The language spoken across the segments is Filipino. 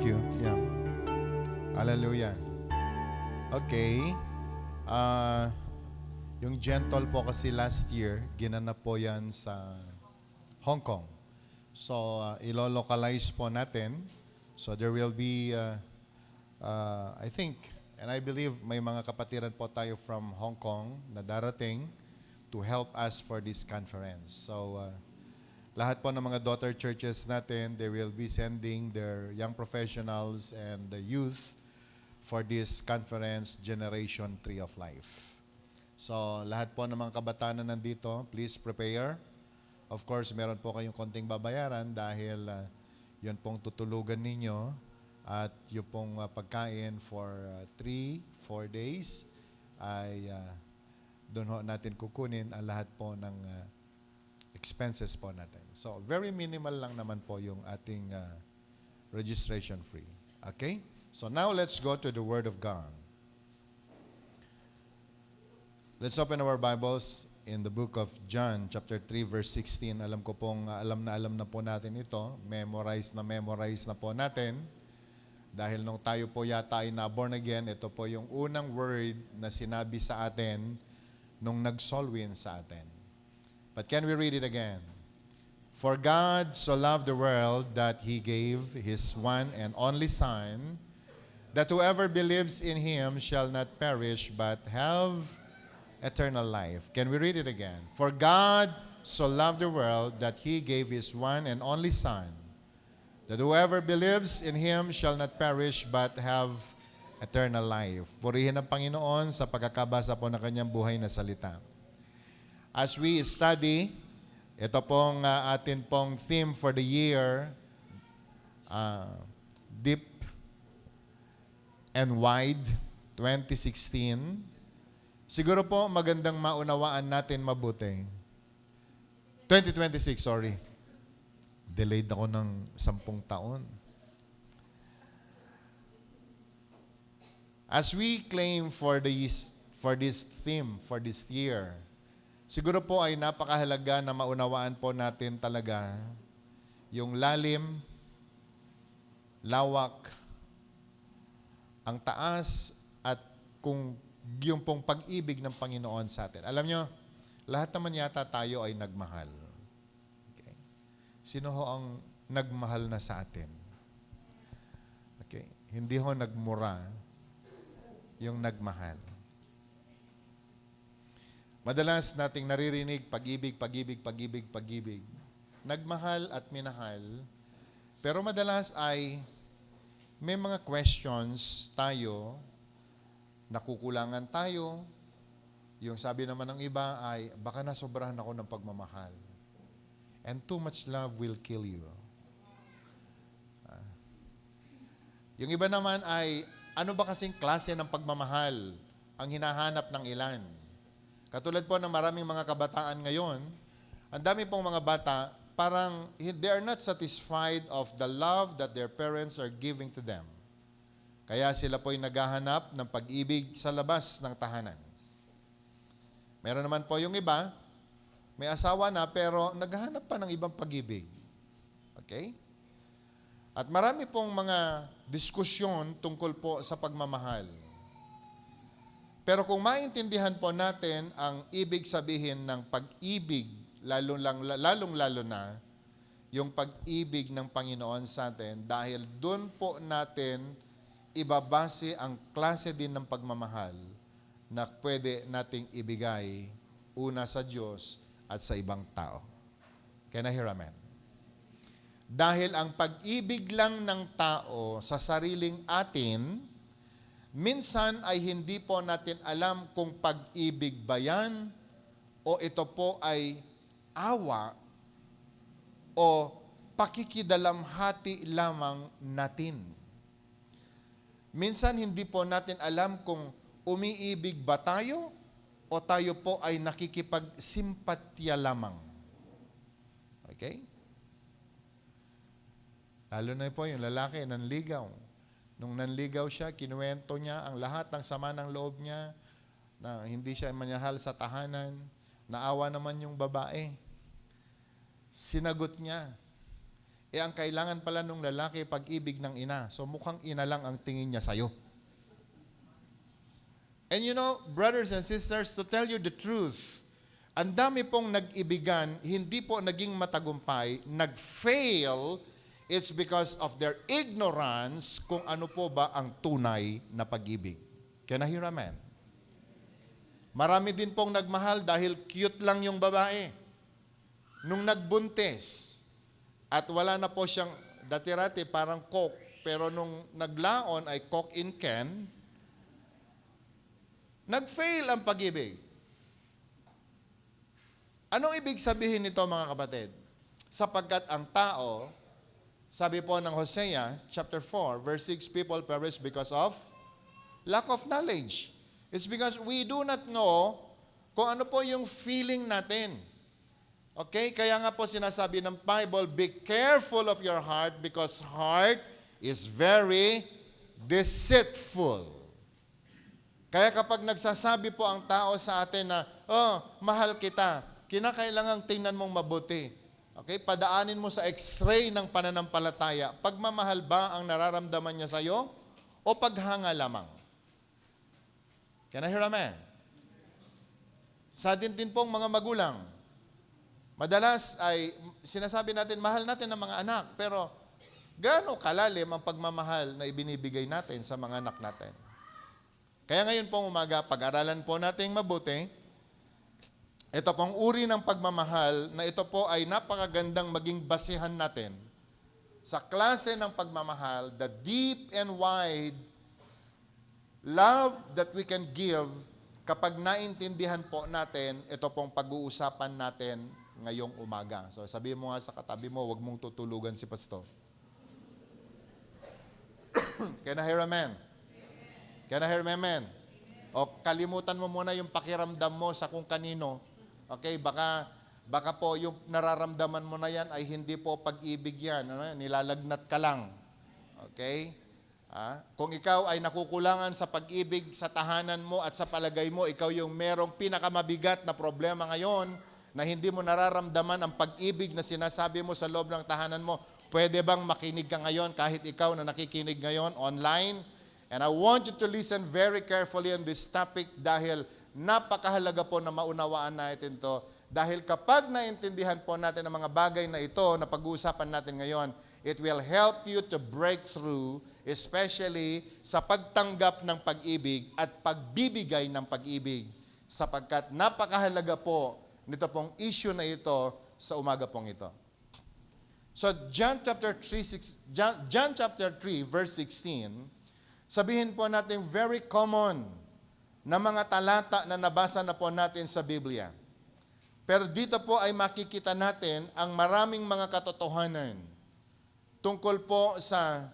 Thank you. Yeah. Hallelujah. Okay. Ah, yung Gentle po kasi last year, ginanap po yan sa Hong Kong. So, ilo-localize po natin. So, there will be, I think, and I believe may mga kapatiran po tayo from Hong Kong na darating to help us for this conference. So, lahat po ng mga daughter churches natin, they will be sending their young professionals and the youth for this conference, Generation Tree of Life. So, lahat po ng mga kabataan na nandito, please prepare. Of course, meron po kayong konting babayaran dahil yun pong tutulugan ninyo at yung pong pagkain for 3-4 days ay doon ho natin kukunin ang lahat po ng expenses po natin. So, very minimal lang naman po yung ating registration fee. Okay? So, now let's go to the Word of God. Let's open our Bibles in the book of John, chapter 3, verse 16. Alam ko pong alam na po natin ito. Memorize na po natin. Dahil nung tayo po yata ay na-born again, ito po yung unang word na sinabi sa atin nung nag-soul win sa atin. But can we read it again? For God so loved the world that He gave His one and only Son, that whoever believes in Him shall not perish but have eternal life. Can we read it again? For God so loved the world that He gave His one and only Son, that whoever believes in Him shall not perish but have eternal life. Purihin ang Panginoon sa pagkakabasa po ng Kanyang buhay na salita. As we study, ito pong atin pong theme for the year, Deep and Wide 2016. Siguro po magandang maunawaan natin mabuti. 2026, sorry. Delayed ako ng 10 taon. As we claim for this theme, for this year, siguro po ay napakahalaga na maunawaan po natin talaga yung lalim, lawak, ang taas at kung yung pong pag-ibig ng Panginoon sa atin. Alam nyo, lahat naman yata tayo ay nagmahal. Okay. Sino ho ang nagmahal na sa atin? Okay. Hindi ho nagmura yung nagmahal. Madalas nating naririnig pag-ibig, pag-ibig, pag-ibig, pag-ibig. Nagmahal at minahal. Pero madalas ay may mga questions tayo, nakukulangan tayo. Yung sabi naman ng iba ay, baka nasobrahan ako ng pagmamahal. And too much love will kill you. Yung iba naman ay, ano ba kasing klase ng pagmamahal ang hinahanap ng ilan? Katulad po ng maraming mga kabataan ngayon, ang dami pong mga bata, parang they are not satisfied of the love that their parents are giving to them. Kaya sila po'y naghahanap ng pag-ibig sa labas ng tahanan. Meron naman po yung iba, may asawa na pero naghahanap pa ng ibang pag-ibig. Okay? At marami pong mga diskusyon tungkol po sa pagmamahal. Pero kung maintindihan po natin ang ibig sabihin ng pag-ibig, lalong-lalo na yung pag-ibig ng Panginoon sa atin, dahil doon po natin ibabase ang klase din ng pagmamahal na pwede nating ibigay una sa Diyos at sa ibang tao. Can I hear amen? Dahil ang pag-ibig lang ng tao sa sariling atin, minsan ay hindi po natin alam kung pag-ibig ba yan o ito po ay awa o pakikidalamhati lamang natin. Minsan hindi po natin alam kung umiibig ba tayo o tayo po ay nakikipagsimpatya lamang. Okay? Lalo na po yung lalaki, nanligaw. Nung nanligaw siya, kinuwento niya ang lahat ng sama ng loob niya, na hindi siya manyahal sa tahanan, naawa naman yung babae. Sinagot niya, ang kailangan pala nung lalaki, pag-ibig ng ina. So mukhang ina lang ang tingin niya sa'yo. And you know, brothers and sisters, to tell you the truth, ang dami pong nag-ibigan, hindi po naging matagumpay, nag-fail, it's because of their ignorance kung ano po ba ang tunay na pag-ibig. Can I hear amen? Marami din pong nagmahal dahil cute lang yung babae. Nung nagbuntis, at wala na po siyang, dati-rati parang Coke, pero nung naglaon ay Coke in can, nag-fail ang pag-ibig. Anong ibig sabihin nito mga kapatid? Sapagkat ang tao, sabi po ng Hosea, chapter 4, verse 6, people perish because of lack of knowledge. It's because we do not know kung ano po yung feeling natin. Okay? Kaya nga po sinasabi ng Bible, be careful of your heart because heart is very deceitful. Kaya kapag nagsasabi po ang tao sa atin na, oh, mahal kita, kinakailangang tingnan mong mabuti. Okay? Padaanin mo sa x-ray ng pananampalataya. Pagmamahal ba ang nararamdaman niya sa'yo o paghanga lamang? Can I hear amen? Sa atin din pong mga magulang, madalas ay sinasabi natin, mahal natin ang mga anak, pero gaano kalalim ang pagmamahal na ibinibigay natin sa mga anak natin? Kaya ngayon pong umaga, pag-aralan po natin mabuti, ito pong uri ng pagmamahal na ito po ay napakagandang maging basihan natin sa klase ng pagmamahal, the deep and wide love that we can give kapag naintindihan po natin ito pong pag-uusapan natin ngayong umaga. So sabi mo nga sa katabi mo, huwag mong tutulugan si pastor. Can I hear amen? Can I hear amen? O kalimutan mo muna yung pakiramdam mo sa kung kanino. Okay, baka po yung nararamdaman mo na yan ay hindi po pag-ibig yan. Ano? Nilalagnat ka lang. Okay? Kung ikaw ay nakukulangan sa pag-ibig sa tahanan mo at sa palagay mo, ikaw yung merong pinakamabigat na problema ngayon na hindi mo nararamdaman ang pag-ibig na sinasabi mo sa loob ng tahanan mo, pwede bang makinig ka ngayon kahit ikaw na nakikinig ngayon online? And I want you to listen very carefully on this topic dahil napakahalaga po na maunawaan natin ito. Dahil kapag naintindihan po natin ang mga bagay na ito na pag-uusapan natin ngayon, it will help you to break through, especially sa pagtanggap ng pag-ibig at pagbibigay ng pag-ibig. Sapagkat napakahalaga po nito pong issue na ito sa umaga pong ito. So John chapter 3 verse 16, sabihin po natin very common na mga talata na nabasa na po natin sa Biblia. Pero dito po ay makikita natin ang maraming mga katotohanan tungkol po sa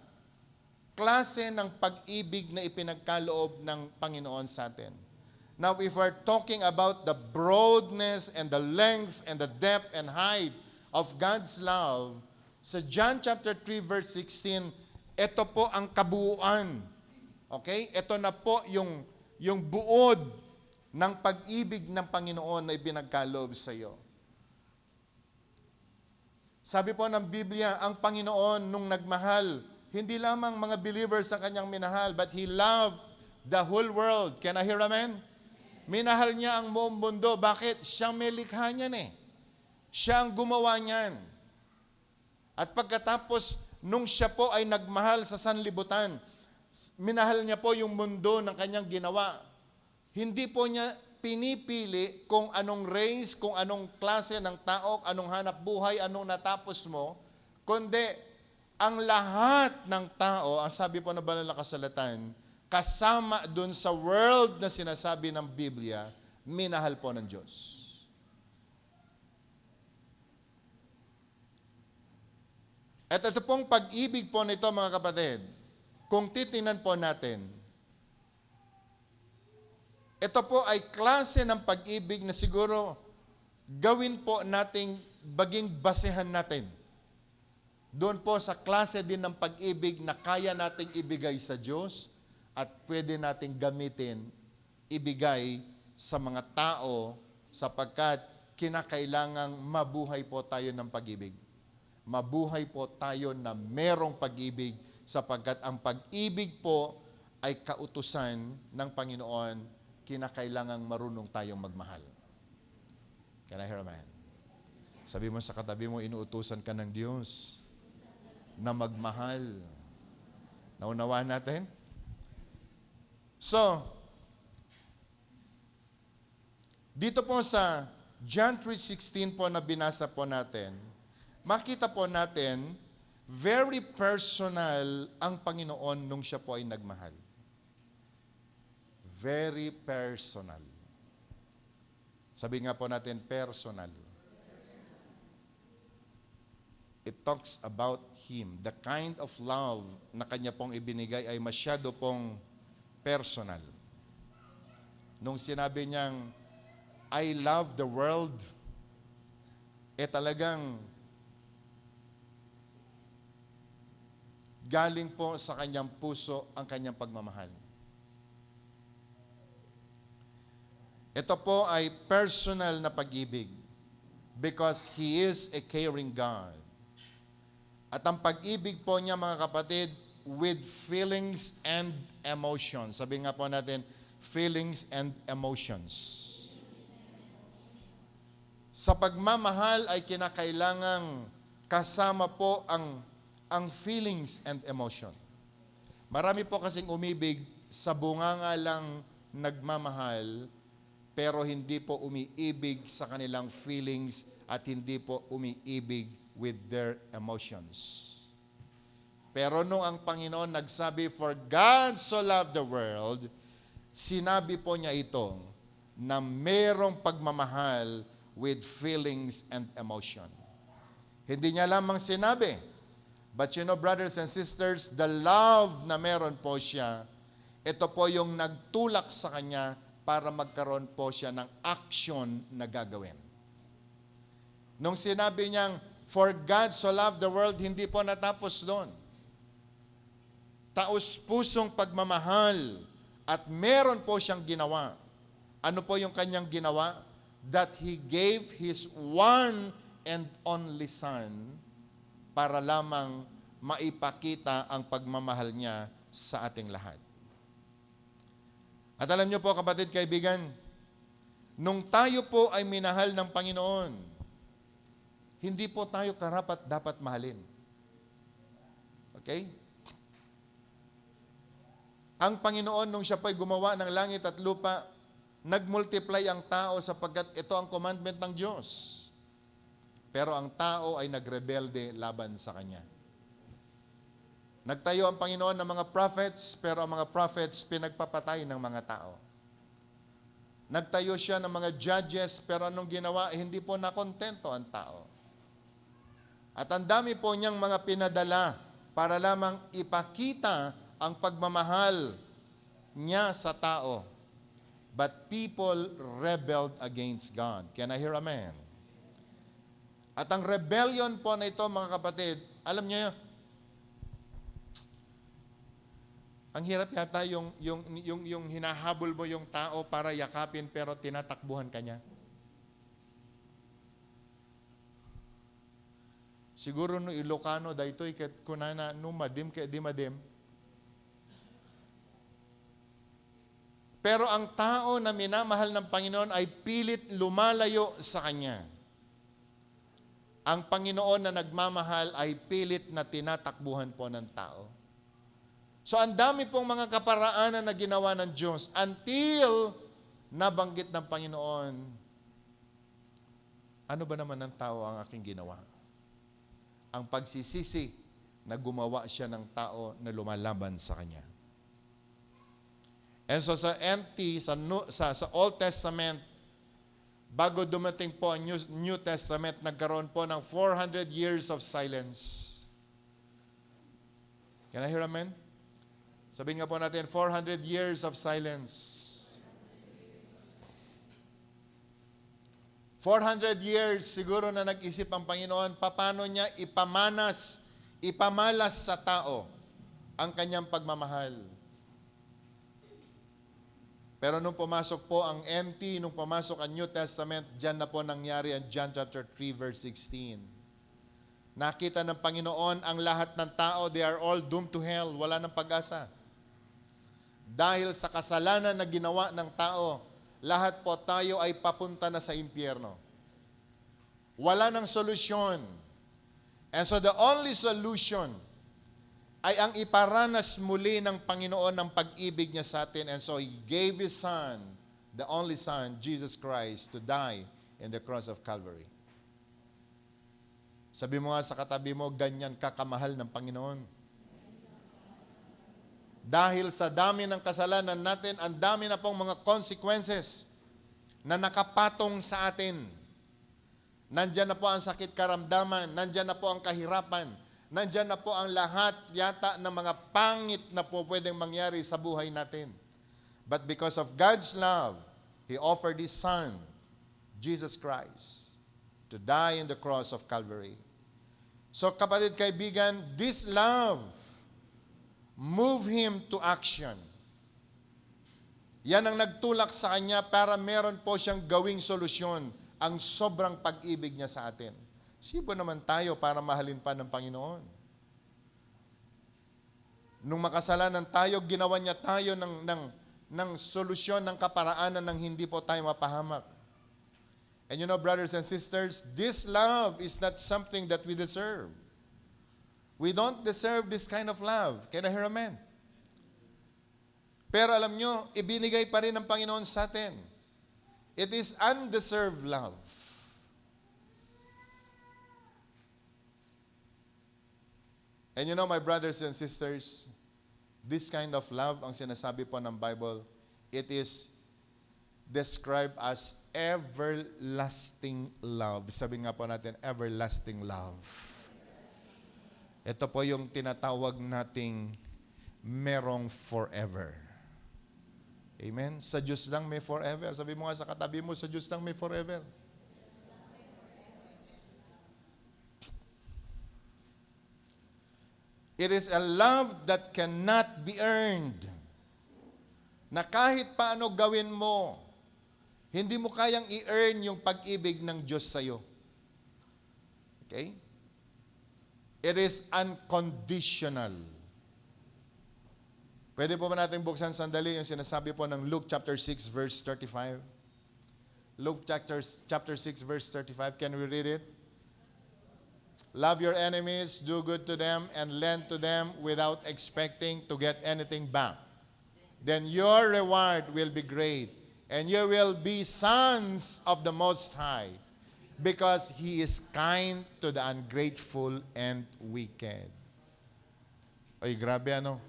klase ng pag-ibig na ipinagkaloob ng Panginoon sa atin. Now, if we're talking about the broadness and the length and the depth and height of God's love, sa John chapter 3 verse 16, ito po ang kabuuan. Okay? Ito na po yung buod ng pag-ibig ng Panginoon na ibinagkaloob sa iyo. Sabi po ng Biblia, ang Panginoon nung nagmahal, hindi lamang mga believers ang kanyang minahal, but He loved the whole world. Can I hear amen? Minahal niya ang buong mundo. Bakit? Siyang may likha niyan eh. Siya ang gumawa niyan. At pagkatapos, nung siya po ay nagmahal sa sanlibutan, minahal niya po yung mundo ng kanyang ginawa. Hindi po niya pinipili kung anong race, kung anong klase ng tao, anong hanap buhay, anong natapos mo, kundi ang lahat ng tao, ang sabi po na banal na kasulatan, kasama dun sa world na sinasabi ng Biblia, minahal po ng Diyos. At ito pong pag-ibig po nito mga kapatid, kung titingnan po natin, ito po ay klase ng pag-ibig na siguro gawin po nating baging basehan natin. Doon po sa klase din ng pag-ibig na kaya nating ibigay sa Diyos at pwede nating gamitin, ibigay sa mga tao sapagkat kinakailangang mabuhay po tayo ng pag-ibig. mabuhay po tayo na merong pag-ibig sapagkat ang pag-ibig po ay kautusan ng Panginoon, kinakailangang marunong tayong magmahal. Can I hear a man? Sabi mo sa katabi mo, inuutusan ka ng Diyos na magmahal. Naunawaan natin? So, dito po sa John 3:16 po na binasa po natin, makita po natin, very personal ang Panginoon nung siya po ay nagmahal. Very personal. Sabi nga po natin, personal. It talks about Him. The kind of love na Kanya pong ibinigay ay masyado pong personal. Nung sinabi niyang, I love the world, talagang galing po sa Kanyang puso ang Kanyang pagmamahal. Ito po ay personal na pag-ibig because He is a caring God. At ang pag-ibig po niya, mga kapatid, with feelings and emotions. Sabi nga po natin, feelings and emotions. Sa pagmamahal ay kinakailangang kasama po ang feelings and emotion. Marami po kasing umibig sa bunganga lang nagmamahal, pero hindi po umiibig sa kanilang feelings at hindi po umiibig with their emotions. Pero nung ang Panginoon nagsabi, for God so loved the world, sinabi po niya ito na merong pagmamahal with feelings and emotion. Hindi niya lamang sinabi, but you know, brothers and sisters, the love na meron po siya, ito po yung nagtulak sa kanya para magkaroon po siya ng action na gagawin. Nung sinabi niyang, for God so loved the world, hindi po natapos doon. Taos-pusong pagmamahal at meron po siyang ginawa. Ano po yung kanyang ginawa? That He gave His one and only Son para lamang maipakita ang pagmamahal niya sa ating lahat. At alam niyo po, kapatid, kaibigan, nung tayo po ay minahal ng Panginoon, hindi po tayo karapat dapat mahalin. Okay? Ang Panginoon, nung siya po'y gumawa ng langit at lupa, nagmultiply ang tao sapagkat ito ang commandment ng Diyos. Pero ang tao ay nagrebelde laban sa Kanya. Nagtayo ang Panginoon ng mga prophets, pero ang mga prophets pinagpapatay ng mga tao. Nagtayo siya ng mga judges, pero anong ginawa? Hindi po nakontento ang tao. At ang dami po niyang mga pinadala para lamang ipakita ang pagmamahal niya sa tao. But people rebelled against God. Can I hear amen? At ang rebellion po na ito, mga kapatid, alam niyo, ang hirap yata yung hinahabol mo yung tao para yakapin pero tinatakbuhan ka niya. Siguro no Ilocano daytoy ket kunana no madim ket di madim. Pero ang tao na minamahal ng Panginoon ay pilit lumalayo sa Kanya. Ang Panginoon na nagmamahal ay pilit na tinatakbuhan po ng tao. So ang dami pong mga kaparaanan na ginawa ng Diyos until nabanggit ng Panginoon, ano ba naman ng tao ang aking ginawa? Ang pagsisisi na gumawa siya ng tao na lumalaban sa Kanya. And so sa Old Testament, bago dumating po ang New Testament, nagkaroon po ng 400 years of silence. Can I hear amen? Sabihin nga po natin, 400 years of silence. 400 years siguro na nag-isip ang Panginoon, paano niya ipamalas sa tao ang kanyang pagmamahal. Pero nung pumasok po ang NT, nung pumasok ang New Testament, dyan na po nangyari ang John chapter 3 verse 16. Nakita ng Panginoon ang lahat ng tao, they are all doomed to hell. Wala ng pag-asa. Dahil sa kasalanan na ginawa ng tao, lahat po tayo ay papunta na sa impyerno. Wala ng solusyon. And so the only solution ay ang iparanas muli ng Panginoon ng pag-ibig niya sa atin. And so He gave His Son, the only Son, Jesus Christ, to die in the cross of Calvary. Sabi mo nga sa katabi mo, ganyan kakamahal ng Panginoon. Dahil sa dami ng kasalanan natin, ang dami na pong mga consequences na nakapatong sa atin. Nandyan na po ang sakit karamdaman, nandyan na po ang kahirapan, nandyan na po ang lahat yata ng mga pangit na po pwedeng mangyari sa buhay natin. But because of God's love, He offered His Son, Jesus Christ, to die in the cross of Calvary. So kapatid, kaibigan, this love move Him to action. Yan ang nagtulak sa Kanya para meron po siyang gawing solusyon, ang sobrang pag-ibig niya sa atin. Sino naman tayo para mahalin pa ng Panginoon? Nung makasalanan tayo, ginawa niya tayo ng solusyon, ng kaparaanan ng hindi po tayo mapahamak. And you know, brothers and sisters, this love is not something that we deserve. We don't deserve this kind of love. Can I hear amen? Pero alam nyo, ibinigay pa rin ng Panginoon sa atin. It is undeserved love. And you know, my brothers and sisters, this kind of love, ang sinasabi po ng Bible, it is described as everlasting love. Sabi nga po natin, everlasting love. Ito po yung tinatawag nating merong forever. Amen? Sa Diyos lang may forever. Sabi mo nga sa katabi mo, sa Diyos lang may forever. It is a love that cannot be earned. Na kahit paano gawin mo, hindi mo kayang i-earn yung pag-ibig ng Diyos sa'yo. Okay? It is unconditional. Pwede po ba natin buksan sandali yung sinasabi po ng Luke chapter 6 verse 35? Luke chapter 6 verse 35. Can we read it? Love your enemies, do good to them, and lend to them without expecting to get anything back. Then your reward will be great, and you will be sons of the Most High, because He is kind to the ungrateful and wicked. Ay, grabe ano?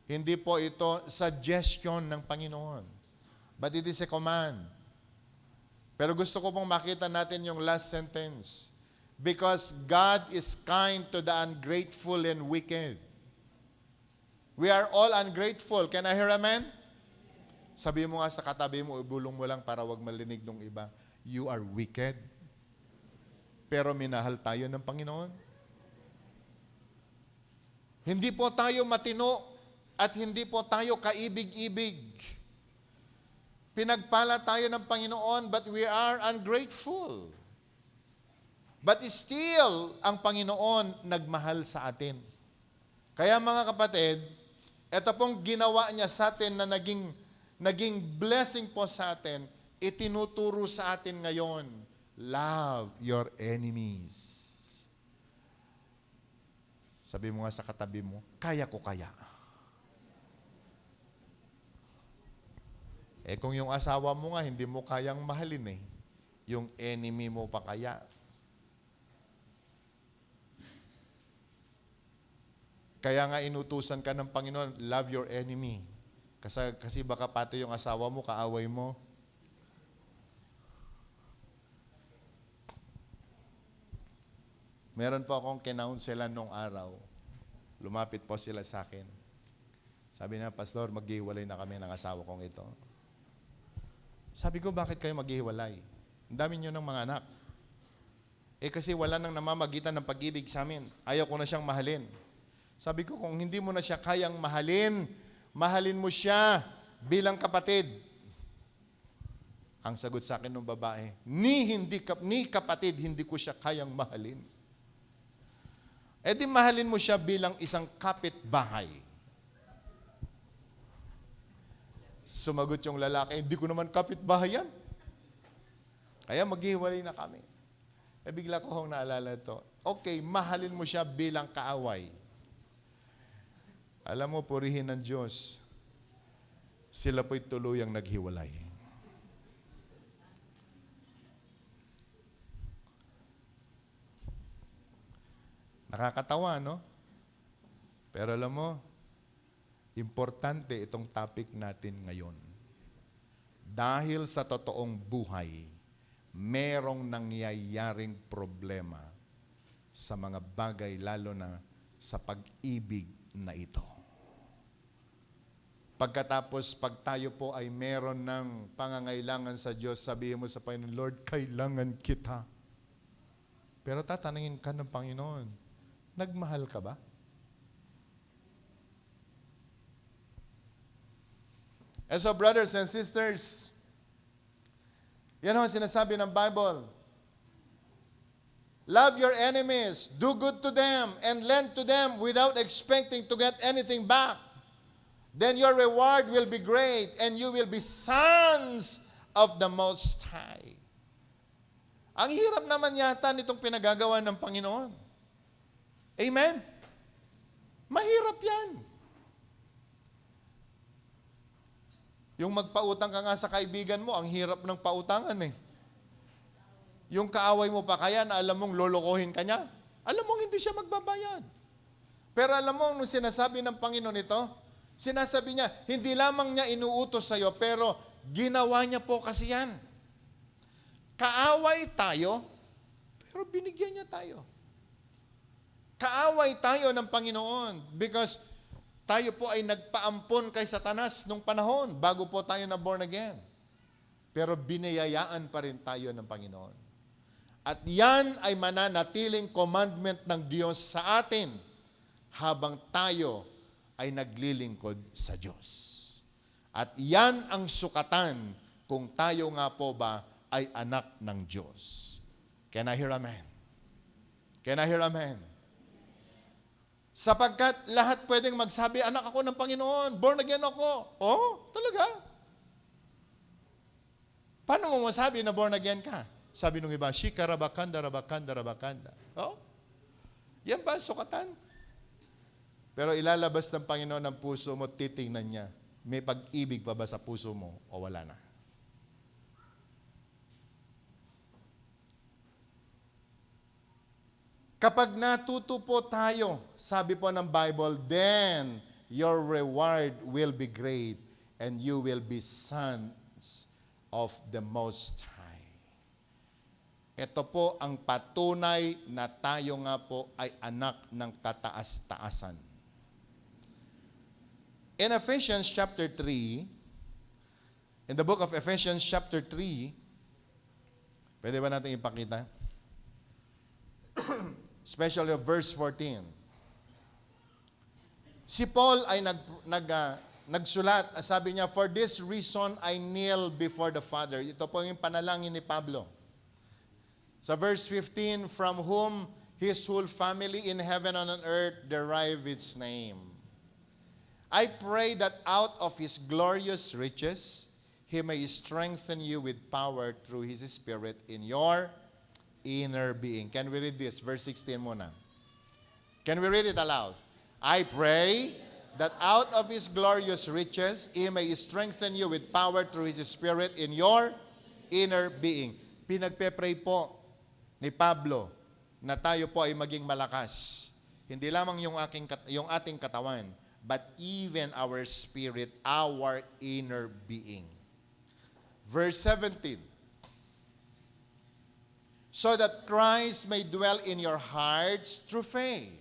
Hindi po ito suggestion ng Panginoon, but it is a command. Pero gusto ko pong makita natin yung last sentence. Because God is kind to the ungrateful and wicked. We are all ungrateful. Can I hear amen? Sabi mo nga sa katabi mo, ibulong mo lang para wag malinig ng iba. You are wicked. Pero minahal tayo ng Panginoon. Hindi po tayo matino at hindi po tayo kaibig-ibig. Pinagpala tayo ng Panginoon, but we are ungrateful. But still, ang Panginoon nagmahal sa atin. Kaya mga kapatid, ito pong ginawa niya sa atin na naging blessing po sa atin, itinuturo sa atin ngayon, love your enemies. Sabi mo nga sa katabi mo, kaya ko kaya. Eh kung yung asawa mo nga, hindi mo kayang mahalin eh. Yung enemy mo pa kaya. Kaya nga inutusan ka ng Panginoon, love your enemy. Kasi baka pati yung asawa mo, kaaway mo. Meron po akong kinaunselan nung araw. Lumapit po sila sa akin. Sabi na, Pastor, maghihiwalay na kami ng asawa kong ito. Sabi ko, bakit kayo maghihiwalay? Ang dami nyo ng mga anak. Eh kasi wala nang namamagitan ng pag-ibig sa amin. Ayaw ko na siyang mahalin. Sabi ko, kung hindi mo na siya kayang mahalin, mahalin mo siya bilang kapatid. Ang sagot sa akin ng babae, ni kapatid, hindi ko siya kayang mahalin. E di mahalin mo siya bilang isang kapitbahay. Sumagot yung lalaki, hindi ko naman kapitbahay yan. Kaya maghiwalay na kami. E bigla ko hong naalala ito. Okay, mahalin mo siya bilang kaaway. Alam mo, purihin ng Diyos, sila po'y tuluyang naghiwalay. Nakakatawa, no? Pero alam mo, importante itong topic natin ngayon. Dahil sa totoong buhay, merong nangyayaring problema sa mga bagay, lalo na sa pag-ibig na ito. Pagkatapos, pag tayo po ay meron ng pangangailangan sa Diyos, sabihin mo sa Panginoon, Lord, kailangan kita. Pero tatanungin ka ng Panginoon, nagmahal ka ba? And so, brothers and sisters, yan ang sinasabi ng Bible. Love your enemies, do good to them, and lend to them without expecting to get anything back. Then your reward will be great, and you will be sons of the Most High. Ang hirap naman yata nitong pinagagawa ng Panginoon. Amen? Mahirap yan. Yung magpautang ka nga sa kaibigan mo, ang hirap ng pautangan eh. Yung kaaway mo pa kaya na alam mong lolokohin ka niya, alam mong hindi siya magbabayad. Pero alam mo, nung sinasabi ng Panginoon ito, sinasabi niya, hindi lamang niya inuutos sa'yo, pero ginawa niya po kasi yan. Kaaway tayo, pero binigyan niya tayo. Kaaway tayo ng Panginoon because tayo po ay nagpaampon kay Satanas nung panahon bago po tayo na born again. Pero biniyayaan pa rin tayo ng Panginoon. At yan ay mananatiling commandment ng Diyos sa atin habang tayo ay naglilingkod sa Diyos. At yan ang sukatan kung tayo nga po ba ay anak ng Diyos. Can I hear amen? Can I hear amen? Sapagkat lahat pwedeng magsabi, anak ako ng Panginoon, born again ako. Oh, talaga? Paano mo masabi na born again ka? Sabi nung iba, Shika rabakanda, rabakanda, rabakanda. Oh, yan ba sukatan? Pero ilalabas ng Panginoon ang puso mo, titingnan niya, may pag-ibig pa ba sa puso mo o wala na? Kapag natuto po tayo, sabi po ng Bible, then your reward will be great and you will be sons of the Most High. Ito po ang patunay na tayo nga po ay anak ng kataas-taasan. In Ephesians chapter 3, in the book of Ephesians chapter 3, pwede ba natin ipakita? Especially verse 14. Si Paul ay nagsulat, sabi niya, for this reason I kneel before the Father. Ito po yung panalangin ni Pablo. Sa verse 15, from whom his whole family in heaven and on earth derive its name. I pray that out of his glorious riches, he may strengthen you with power through his Spirit in your inner being. Can we read this? Verse 16 muna. Can we read it aloud? I pray that out of his glorious riches, he may strengthen you with power through his Spirit in your inner being. Pinagpe-pray po ni Pablo na tayo po ay maging malakas. Hindi lamang yung ating katawan, but even our spirit, our inner being. Verse 17. So that Christ may dwell in your hearts through faith.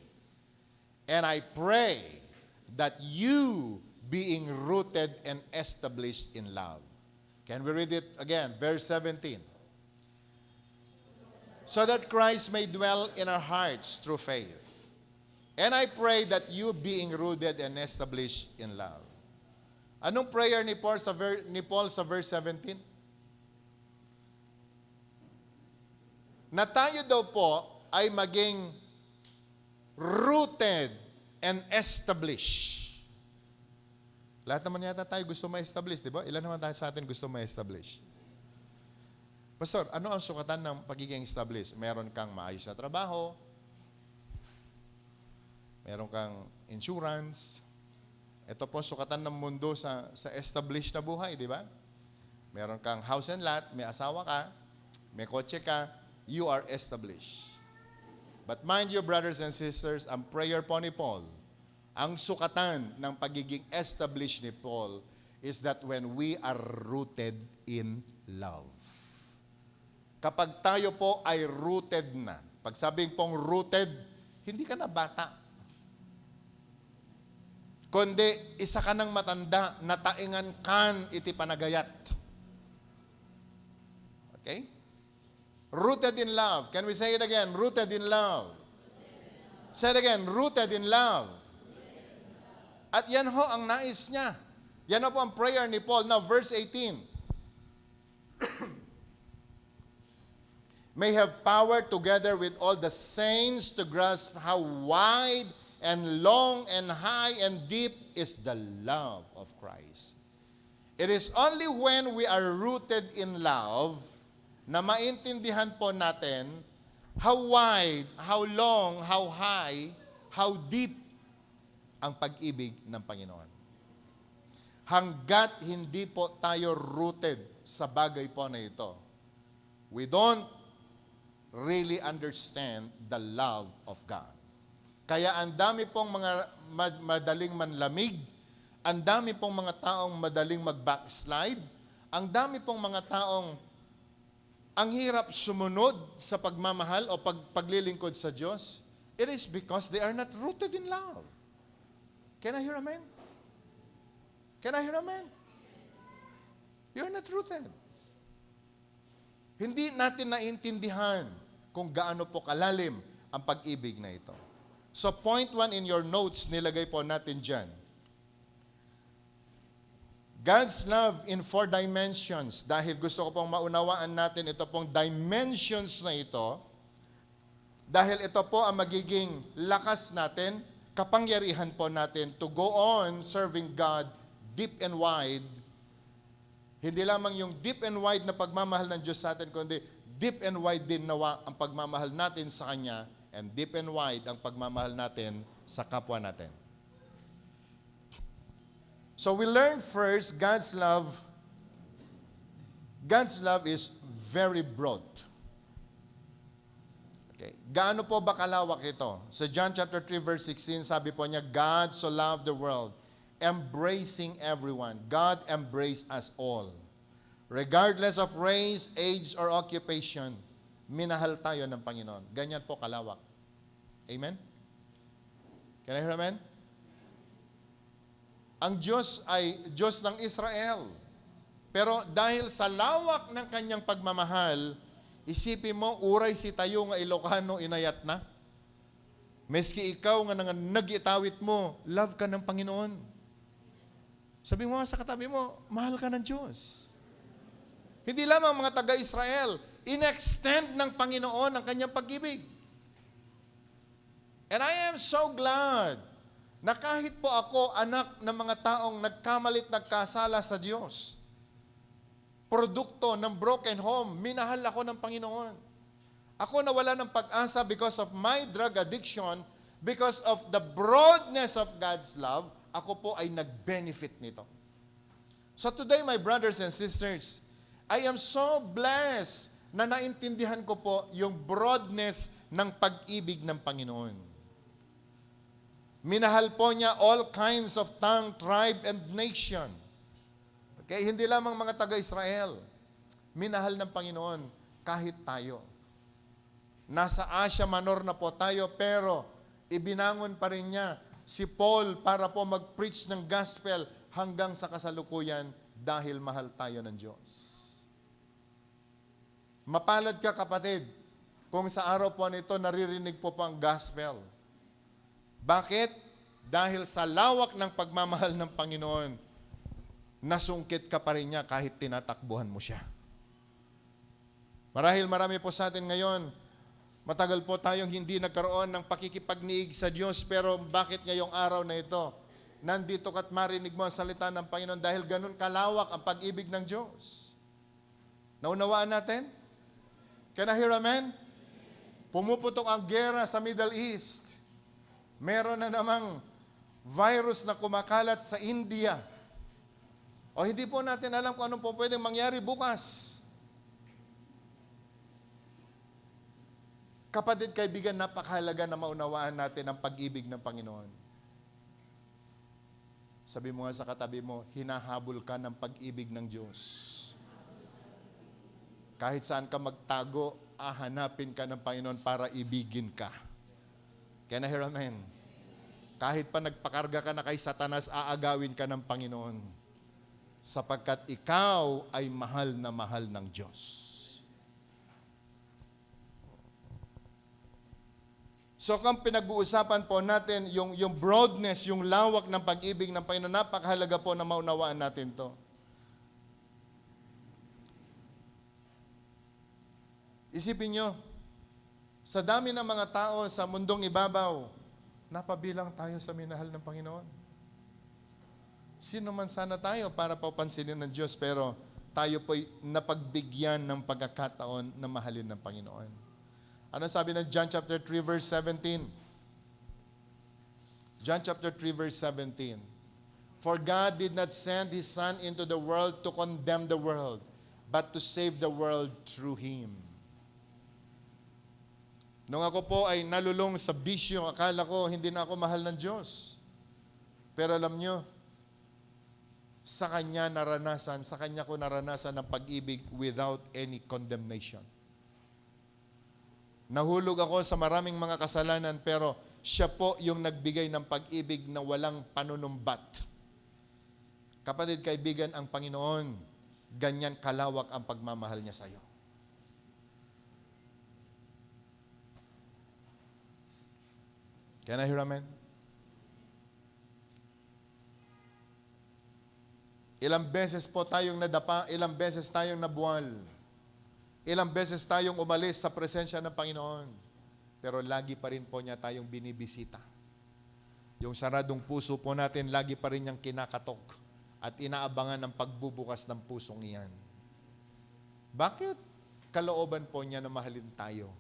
And I pray that you, being rooted and established in love. Can we read it again? Verse 17. So that Christ may dwell in our hearts through faith. And I pray that you, being rooted and established in love. Anong prayer ni Paul sa verse 17? Na tayo daw po ay maging rooted and established. Lahat naman yata tayo gusto ma-establish, di ba? Ilan naman tayo sa atin gusto ma-establish? Pastor, ano ang sukatan ng pagiging established? Meron kang maayos na trabaho, meron kang insurance. Ito po sukatan ng mundo sa established na buhay, di ba? Meron kang house and lot, may asawa ka, may kotse ka, you are established. But mind you, brothers and sisters, ang prayer po ni Paul, ang sukatan ng pagiging established ni Paul is that when we are rooted in love. Kapag tayo po ay rooted na, pag sabing pong rooted, hindi ka na bata. Kundi isa ka ng matanda, nataingan kan iti panagayat. Okay? Rooted in love. Can we say it again? Rooted in love. Say it again, rooted in love. At yan ho ang nais niya. Yan ho po ang prayer ni Paul. Now, verse 18. May have power together with all the saints to grasp how wide and long and high and deep is the love of Christ. It is only when we are rooted in love na maintindihan po natin how wide, how long, how high, how deep ang pag-ibig ng Panginoon. Hanggat hindi po tayo rooted sa bagay po na ito, we don't really understand the love of God. Kaya ang dami pong mga madaling manlamig, ang dami pong mga taong madaling mag-backslide, ang dami pong mga taong ang hirap sumunod sa pagmamahal o paglilingkod sa Diyos. It is because they are not rooted in love. Can I hear amen? Can I hear amen? You're not rooted. Hindi natin naintindihan kung gaano po kalalim ang pag-ibig na ito. So point 1 in your notes, nilagay po natin dyan. God's love in 4 dimensions. Dahil gusto ko pong maunawaan natin ito pong dimensions na ito, dahil ito po ang magiging lakas natin, kapangyarihan po natin to go on serving God deep and wide. Hindi lamang yung deep and wide na pagmamahal ng Diyos sa atin, kundi deep and wide din nawa ang pagmamahal natin sa Kanya, and deep and wide ang pagmamahal natin sa kapwa natin. So we learn first, God's love is very broad. Okay. Gaano po ba kalawak ito? Sa John chapter 3 verse 16, sabi po niya, God so loved the world, embracing everyone. God embraced us all. Regardless of race, age, or occupation, minahal tayo ng Panginoon. Ganyan po kalawak. Amen? Can I hear amen? Ang Diyos ay Diyos ng Israel. Pero dahil sa lawak ng kanyang pagmamahal, isipin mo, uray si tayo nga Ilocano inayat na. Meski ikaw nga nag-itawit mo, love ka ng Panginoon. Sabi mo sa katabi mo, mahal ka ng Diyos. Hindi lamang mga taga-Israel, in-extend ng Panginoon ang kanyang pag-ibig. And I am so glad na kahit po ako, anak ng mga taong nagkamalit, nagkasala sa Diyos, produkto ng broken home, minahal ako ng Panginoon. Ako nawala ng pag-asa because of my drug addiction, because of the broadness of God's love, ako po ay nag-benefit nito. So today, my brothers and sisters, I am so blessed na naintindihan ko po yung broadness ng pag-ibig ng Panginoon. Minahal po niya all kinds of tongue, tribe, and nation. Okay, hindi lamang mga taga-Israel. Minahal ng Panginoon kahit tayo. Nasa Asia Minor na po tayo, pero ibinangon pa rin niya si Paul para po mag-preach ng gospel hanggang sa kasalukuyan dahil mahal tayo ng Diyos. Mapalad ka, kapatid, kung sa araw po nito naririnig po ang gospel. Bakit? Dahil sa lawak ng pagmamahal ng Panginoon, nasungkit ka pa rin niya kahit tinatakbuhan mo siya. Marahil marami po sa atin ngayon, Matagal po tayong hindi nagkaroon ng pakikipagniig sa Diyos, pero bakit ngayong araw na ito, nandito ka't marinig mo ang salita ng Panginoon dahil ganun kalawak ang pag-ibig ng Diyos? Naunawaan natin? Can I hear amen? Pumuputok ang gera sa Middle East. Meron na namang virus na kumakalat sa India. O hindi po natin alam kung anong po pwedeng mangyari bukas. Kapatid, kaibigan, napakahalaga na maunawaan natin ang pag-ibig ng Panginoon. Sabi mo nga sa katabi mo, hinahabol ka ng pag-ibig ng Diyos. Kahit saan ka magtago, hahanapin ka ng Panginoon para ibigin ka. Can I hear amen? Kahit pa nagpakarga ka na kay Satanas, aagawin ka ng Panginoon. Sapagkat ikaw ay mahal na mahal ng Diyos. So kung pinag-uusapan po natin yung broadness, yung lawak ng pag-ibig ng Panginoon, napakahalaga po na maunawaan natin to. Isipin nyo, sa dami ng mga tao sa mundong ibabaw, napabilang tayo sa minahal ng Panginoon. Sino man sana tayo para papansinin ng Diyos, pero tayo po'y napagbigyan ng pagkakataon na mahalin ng Panginoon. Ano sabi ng John chapter 3 verse 17? John chapter 3 verse 17. For God did not send His Son into the world to condemn the world, but to save the world through Him. Nung ako po ay nalulong sa bisyo, akala ko hindi na ako mahal ng Diyos. Pero alam nyo, sa Kanya ko naranasan ang pag-ibig without any condemnation. Nahulog ako sa maraming mga kasalanan, pero siya po yung nagbigay ng pag-ibig na walang panunumbat. Kapatid, kaibigan, ang Panginoon, ganyan kalawak ang pagmamahal niya sa iyo. Can I hear amen? Ilang beses po tayong nadapa, ilang beses tayong nabuwal. Ilang beses tayong umalis sa presensya ng Panginoon, pero lagi pa rin po niya tayong binibisita. Yung saradong puso po natin, lagi pa rin niyang kinakatok at inaabangan ng pagbubukas ng pusong iyan. Bakit? Kalooban po niya na mahalin tayo.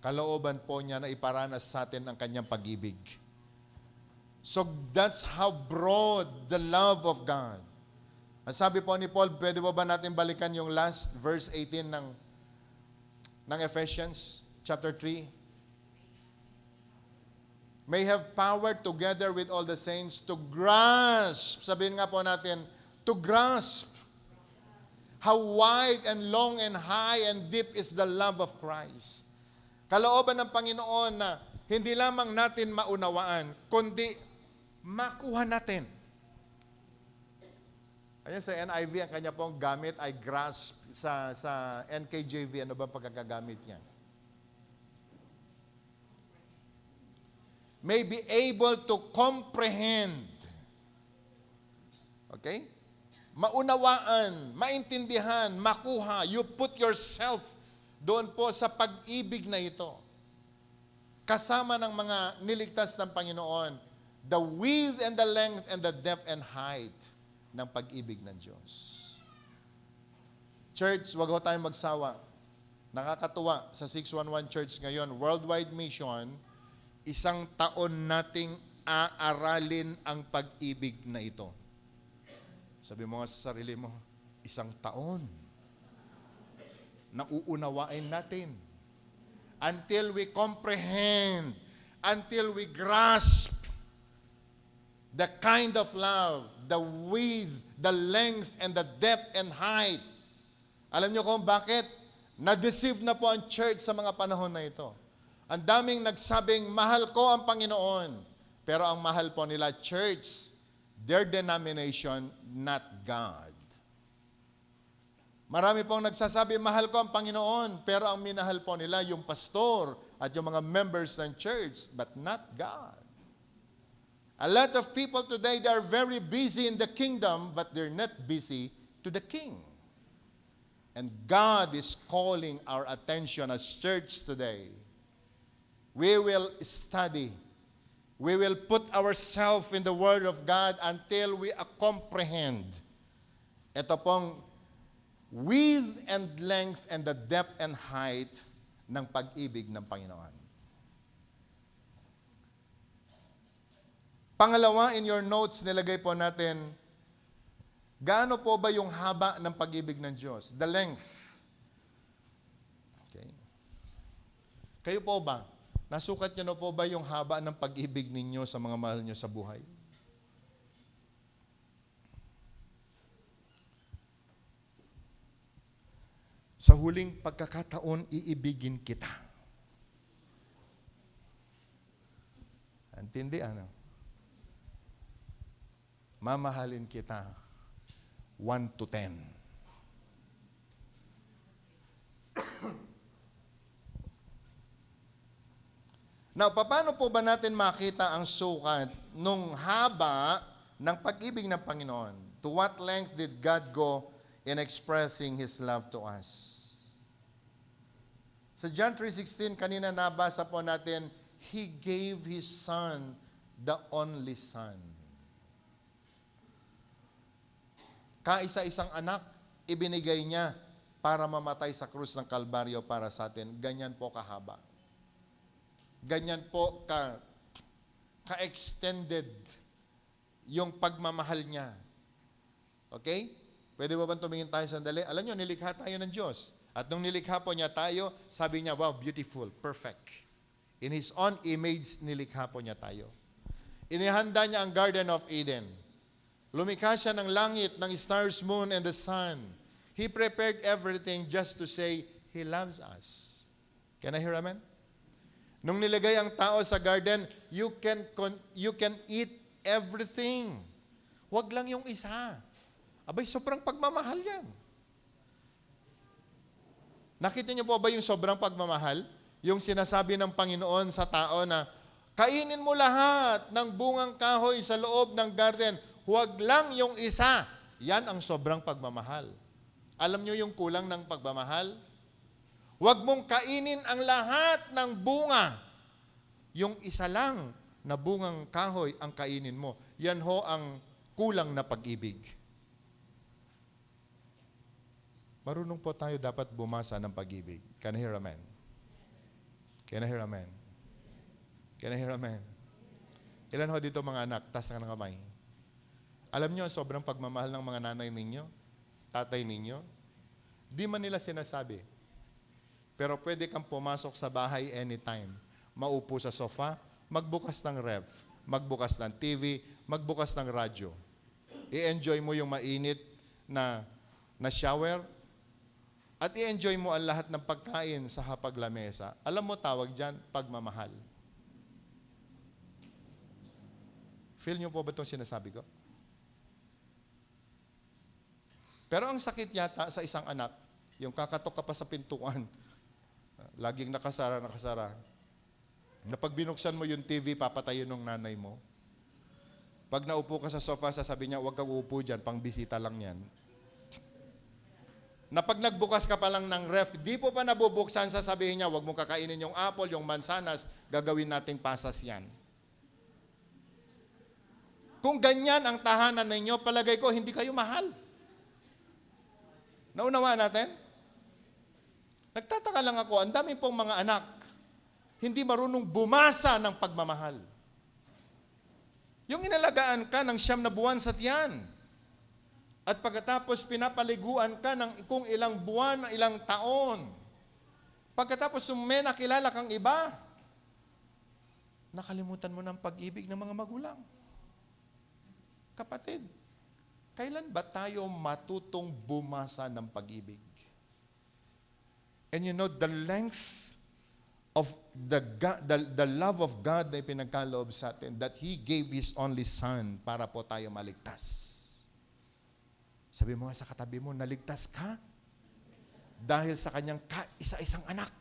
Kalooban po niya na iparanas sa atin ang kanyang pag-ibig. So that's how broad the love of God. Ang sabi po ni Paul, pwede ba natin balikan yung last verse 18 ng Ephesians chapter 3. May have power together with all the saints to grasp, sabihin nga po natin, to grasp how wide and long and high and deep is the love of Christ. Kalooban ng Panginoon na hindi lamang natin maunawaan, kundi makuha natin. Ayan sa NIV, ang kanya pong gamit ay grasp. Sa NKJV, ano ba pagkakagamit niya? May be able to comprehend. Okay? Maunawaan, maintindihan, makuha. You put yourself doon po sa pag-ibig na ito. Kasama ng mga niligtas ng Panginoon, the width and the length and the depth and height ng pag-ibig ng Diyos. Church, wag ho tayong magsawa. Nakakatuwa sa 611 Church ngayon, worldwide mission, 1 taon nating aaralin ang pag-ibig na ito. Sabi mo nga sa sarili mo, 1 taon. Nauunawain natin. Until we comprehend, until we grasp the kind of love, the width, the length, and the depth and height. Alam niyo kung bakit? Na-deceive na po ang church sa mga panahon na ito. Ang daming nagsabing, mahal ko ang Panginoon. Pero ang mahal po nila, church, their denomination, not God. Marami pong nagsasabi, mahal ko ang Panginoon. Pero ang minahal po nila, yung pastor at yung mga members ng church, but not God. A lot of people today, they are very busy in the kingdom, but they're not busy to the King. And God is calling our attention as church today. We will study. We will put ourselves in the Word of God until we comprehend. Ito pong width and length and the depth and height ng pag-ibig ng Panginoon. Pangalawa, in your notes, nilagay po natin, gaano po ba yung haba ng pag-ibig ng Diyos? The length. Okay. Kayo po ba? Nasukat niyo na po ba yung haba ng pag-ibig ninyo sa mga mahal niyo sa buhay? Sa huling pagkakataon, iibigin kita. Antindi, ano? Mamahalin kita 1 to 10. Now, paano po ba natin makita ang sukat nung haba ng pag-ibig ng Panginoon? To what length did God go in expressing His love to us? Sa John 3:16, kanina nabasa po natin, He gave His Son, the only Son. Kaisa-isang anak, ibinigay niya para mamatay sa krus ng Kalbaryo para sa atin. Ganyan po kahaba. Ganyan po ka-extended yung pagmamahal niya. Okay? Pwede ba bang tumingin tayo sandali? Alam niyo, nilikha tayo ng Diyos. At nung nilikha po niya tayo, sabi niya, wow, beautiful, perfect. In His own image, nilikha po niya tayo. Inihanda niya ang Garden of Eden. Lumikha siya ng langit, ng stars, moon, and the sun. He prepared everything just to say, He loves us. Can I hear amen? Nung nilagay ang tao sa garden, you can eat everything. Huwag lang yung isa. Abay, sobrang pagmamahal yan. Nakita niyo po ba yung sobrang pagmamahal? Yung sinasabi ng Panginoon sa tao na, kainin mo lahat ng bungang kahoy sa loob ng garden, huwag lang yung isa. Yan ang sobrang pagmamahal. Alam niyo yung kulang ng pagmamahal? Huwag mong kainin ang lahat ng bunga. Yung isa lang na bungang kahoy ang kainin mo. Yan ho ang kulang na pag-ibig. Marunong po tayo dapat bumasa ng pag-ibig. Can I hear amen? Can I hear amen? Can I hear amen? Ilan ho dito mga anak? Taas ka ng kamay. Alam niyo, sobrang pagmamahal ng mga nanay ninyo, tatay ninyo, di man nila sinasabi. Pero pwede kang pumasok sa bahay anytime. Maupo sa sofa, magbukas ng ref, magbukas ng TV, magbukas ng radyo. I-enjoy mo yung mainit na shower at i-enjoy mo ang lahat ng pagkain sa hapag-lamesa. Alam mo, tawag dyan, pagmamahal. Feel niyo po ba itong sinasabi ko? Pero ang sakit yata sa isang anak, yung kakatok ka pa sa pintuan, laging nakasara, na pag binuksan mo yung TV, papatayin ng nanay mo. Pag naupo ka sa sofa, sasabi niya, huwag kang uupo dyan, pang bisita lang yan. Na pag nagbukas ka pa lang ng ref, di po pa nabubuksan, sasabihin niya, huwag mong kakainin yung apple, yung mansanas, gagawin nating pasas yan. Kung ganyan ang tahanan ninyo, palagay ko, hindi kayo mahal. Naunawa natin? Nagtataka lang ako, ang dami pong mga anak, hindi marunong bumasa ng pagmamahal. Yung inalagaan ka ng 9 na buwan sa tiyan, at pagkatapos pinapaliguan ka ng kung ilang buwan, ilang taon, pagkatapos may nakilala kang iba, nakalimutan mo ng pag-ibig ng mga magulang. Kapatid, kailan ba tayo matutong bumasa ng pag-ibig? And you know, the length of the love of God na ipinagkaloob sa atin, that He gave His only Son para po tayo maligtas. Sabi mo nga sa katabi mo, naligtas ka dahil sa kanyang isa-isang anak.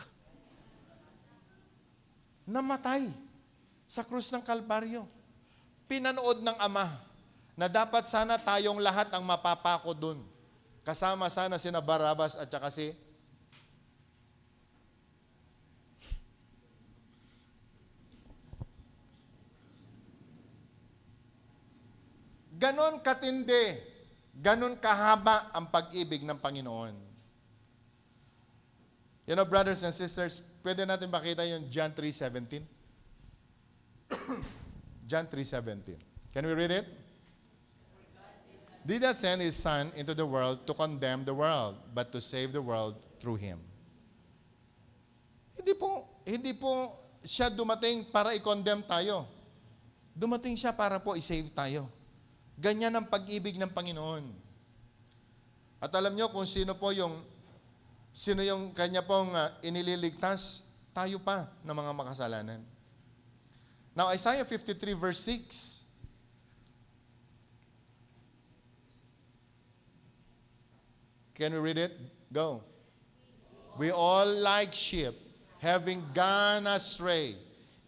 Namatay sa krus ng Kalbaryo. Pinanood ng Ama na dapat sana tayong lahat ang mapapako dun. Kasama sana sina Barabas at saka si Ganon katindi, ganon kahaba ang pag-ibig ng Panginoon. You know, brothers and sisters, pwede natin makita yung John 3:17? John 3:17. Can we read it? Did not send His Son into the world to condemn the world, but to save the world through Him. Hindi po siya dumating para i-condemn tayo. Dumating siya para po i-save tayo. Ganyan ang pag-ibig ng Panginoon. At alam nyo kung sino yung kanya pong inililigtas, tayo pa ng mga makasalanan. Now, Isaiah 53 verse 6. Can we read it? Go. We all like sheep, having gone astray.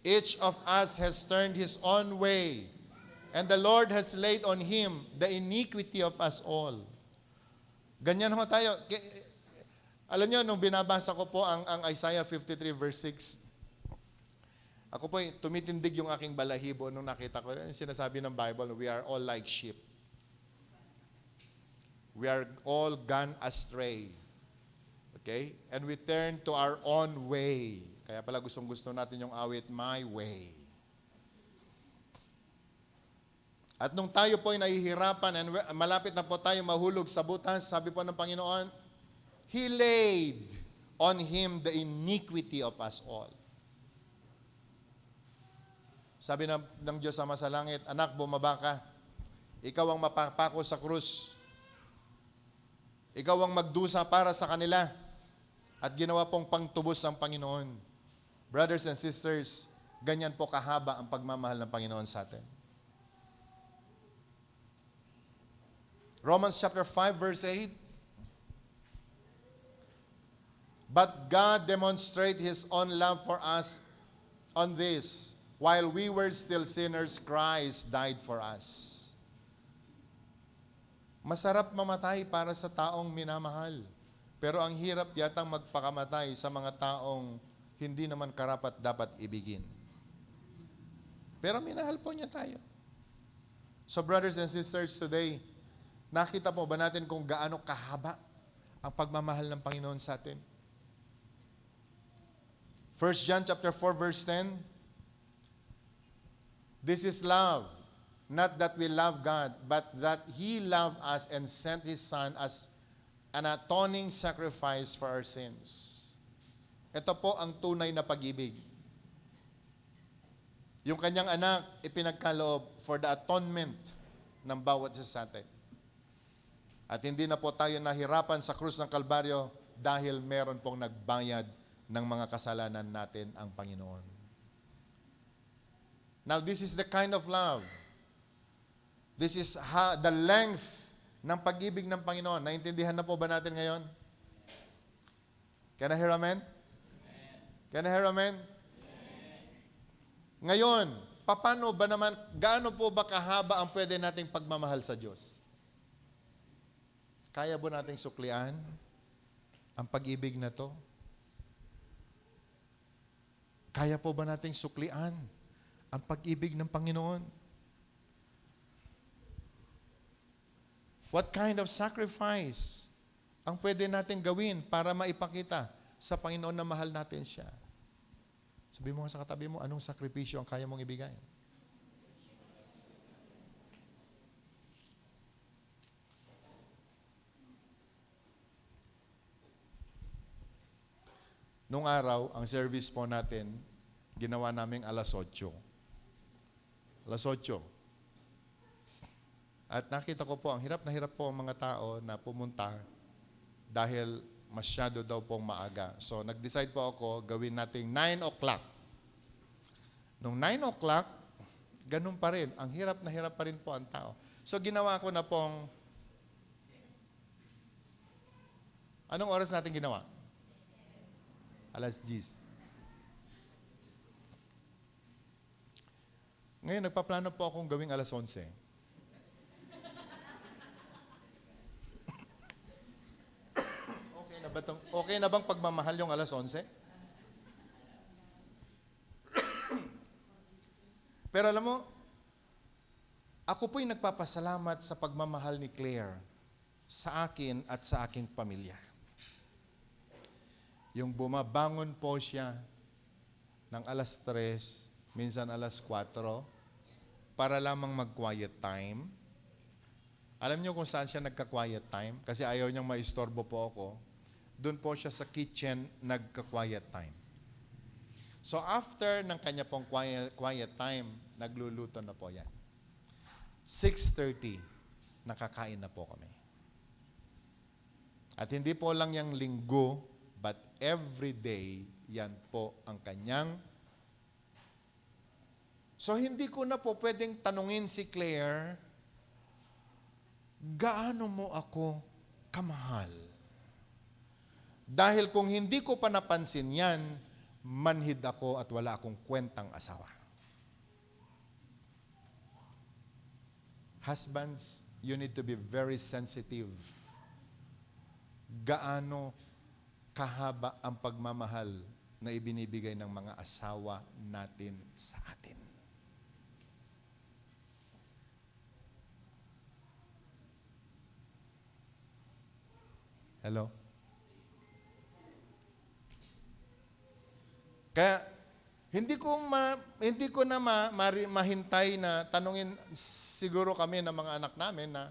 Each of us has turned his own way, and the Lord has laid on him the iniquity of us all. Ganyan ho tayo. Alam nyo, nung binabasa ko po ang Isaiah 53 verse 6, ako po tumitindig yung aking balahibo nung nakita ko, sinasabi ng Bible, we are all like sheep. We are all gone astray. Okay? And we turn to our own way. Kaya pala gustong-gusto natin yung awit, my way. At nung tayo po ay nahihirapan and malapit na po tayo mahulog sa butas, sabi po ng Panginoon, He laid on Him the iniquity of us all. Sabi ng Diyos Ama sa langit, anak, bumaba ka. Ikaw ang mapapako sa krus. Ikaw ang magdusa para sa kanila. At ginawa pong pangtubos ang Panginoon. Brothers and sisters, ganyan po kahaba ang pagmamahal ng Panginoon sa atin. Romans chapter 5 verse 8. But God demonstrated His own love for us on this. While we were still sinners, Christ died for us. Masarap mamatay para sa taong minamahal. Pero ang hirap yatang magpakamatay sa mga taong hindi naman karapat dapat ibigin. Pero minahal po niya tayo. So brothers and sisters, today, nakita po ba natin kung gaano kahaba ang pagmamahal ng Panginoon sa atin? 1 John chapter 4 verse 10. This is love. Not that we love God, but that He loved us and sent His Son as an atoning sacrifice for our sins. Ito po ang tunay na pag-ibig. Yung kanyang anak, ipinagkaloob for the atonement ng bawat isa sa atin. At hindi na po tayo nahirapan sa krus ng Kalbaryo dahil meron pong nagbayad ng mga kasalanan natin ang Panginoon. Now, this is the kind of love. This is the length ng pag-ibig ng Panginoon. Naintindihan na po ba natin ngayon? Can I hear amen? Can I hear amen? Ngayon, paano ba naman, gaano po ba kahaba ang pwede nating pagmamahal sa Diyos? Kaya ba nating suklian ang pag-ibig na to? Kaya po ba nating suklian ang pag-ibig ng Panginoon? What kind of sacrifice ang pwede natin gawin para maipakita sa Panginoon na mahal natin siya? Sabi mo sa katabi mo, anong sakripisyo ang kaya mong ibigay? Nung araw, ang service po natin, ginawa naming alas 8. Alas 8. At nakita ko po, ang hirap na hirap po ang mga tao na pumunta dahil masyado daw pong maaga. So, nag-decide po ako, gawin nating 9 o'clock. Nung 9 o'clock, ganun pa rin. Ang hirap na hirap pa rin po ang tao. So, ginawa ko na pong, anong oras natin ginawa? Alas 10. Ngayon, nagpaplano po akong gawing alas 11. Okay na bang pagmamahal yung alas 11? Pero alam mo, Ako po'y nagpapasalamat sa pagmamahal ni Claire sa akin at sa aking pamilya. Yung bumabangon po siya ng alas 3, minsan alas 4, para lamang mag-quiet time. Alam niyo kung saan siya nagka-quiet time? Kasi ayaw niyang maistorbo po ako. Doon po siya sa kitchen nagka-quiet time. So after ng kanya pong quiet time, nagluluto na po yan. 6:30, nakakain na po kami. At hindi po lang yung linggo, but every day, yan po ang kanyang. So hindi ko na po pwedeng tanungin si Claire, gaano mo ako kamahal? Dahil kung hindi ko pa napansin yan, manhid ako at wala akong kwentang asawa. Husbands, you need to be very sensitive. Gaano kahaba ang pagmamahal na ibinibigay ng mga asawa natin sa atin. Hello? Kaya hindi ko na mahintay na tanungin siguro kami ng mga anak namin na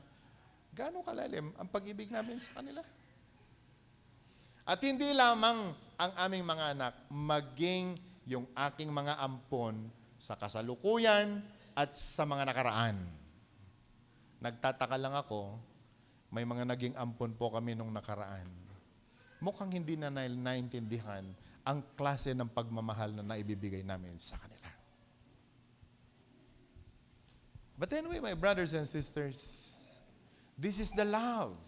gaano kalalim ang pag-ibig namin sa kanila. At hindi lamang ang aming mga anak, maging yung aking mga ampon sa kasalukuyan at sa mga nakaraan. Nagtataka lang ako, may mga naging ampon po kami nung nakaraan. Mukhang hindi na naintindihan ang klase ng pagmamahal na naibibigay namin sa kanila. But anyway, my brothers and sisters, this is the love.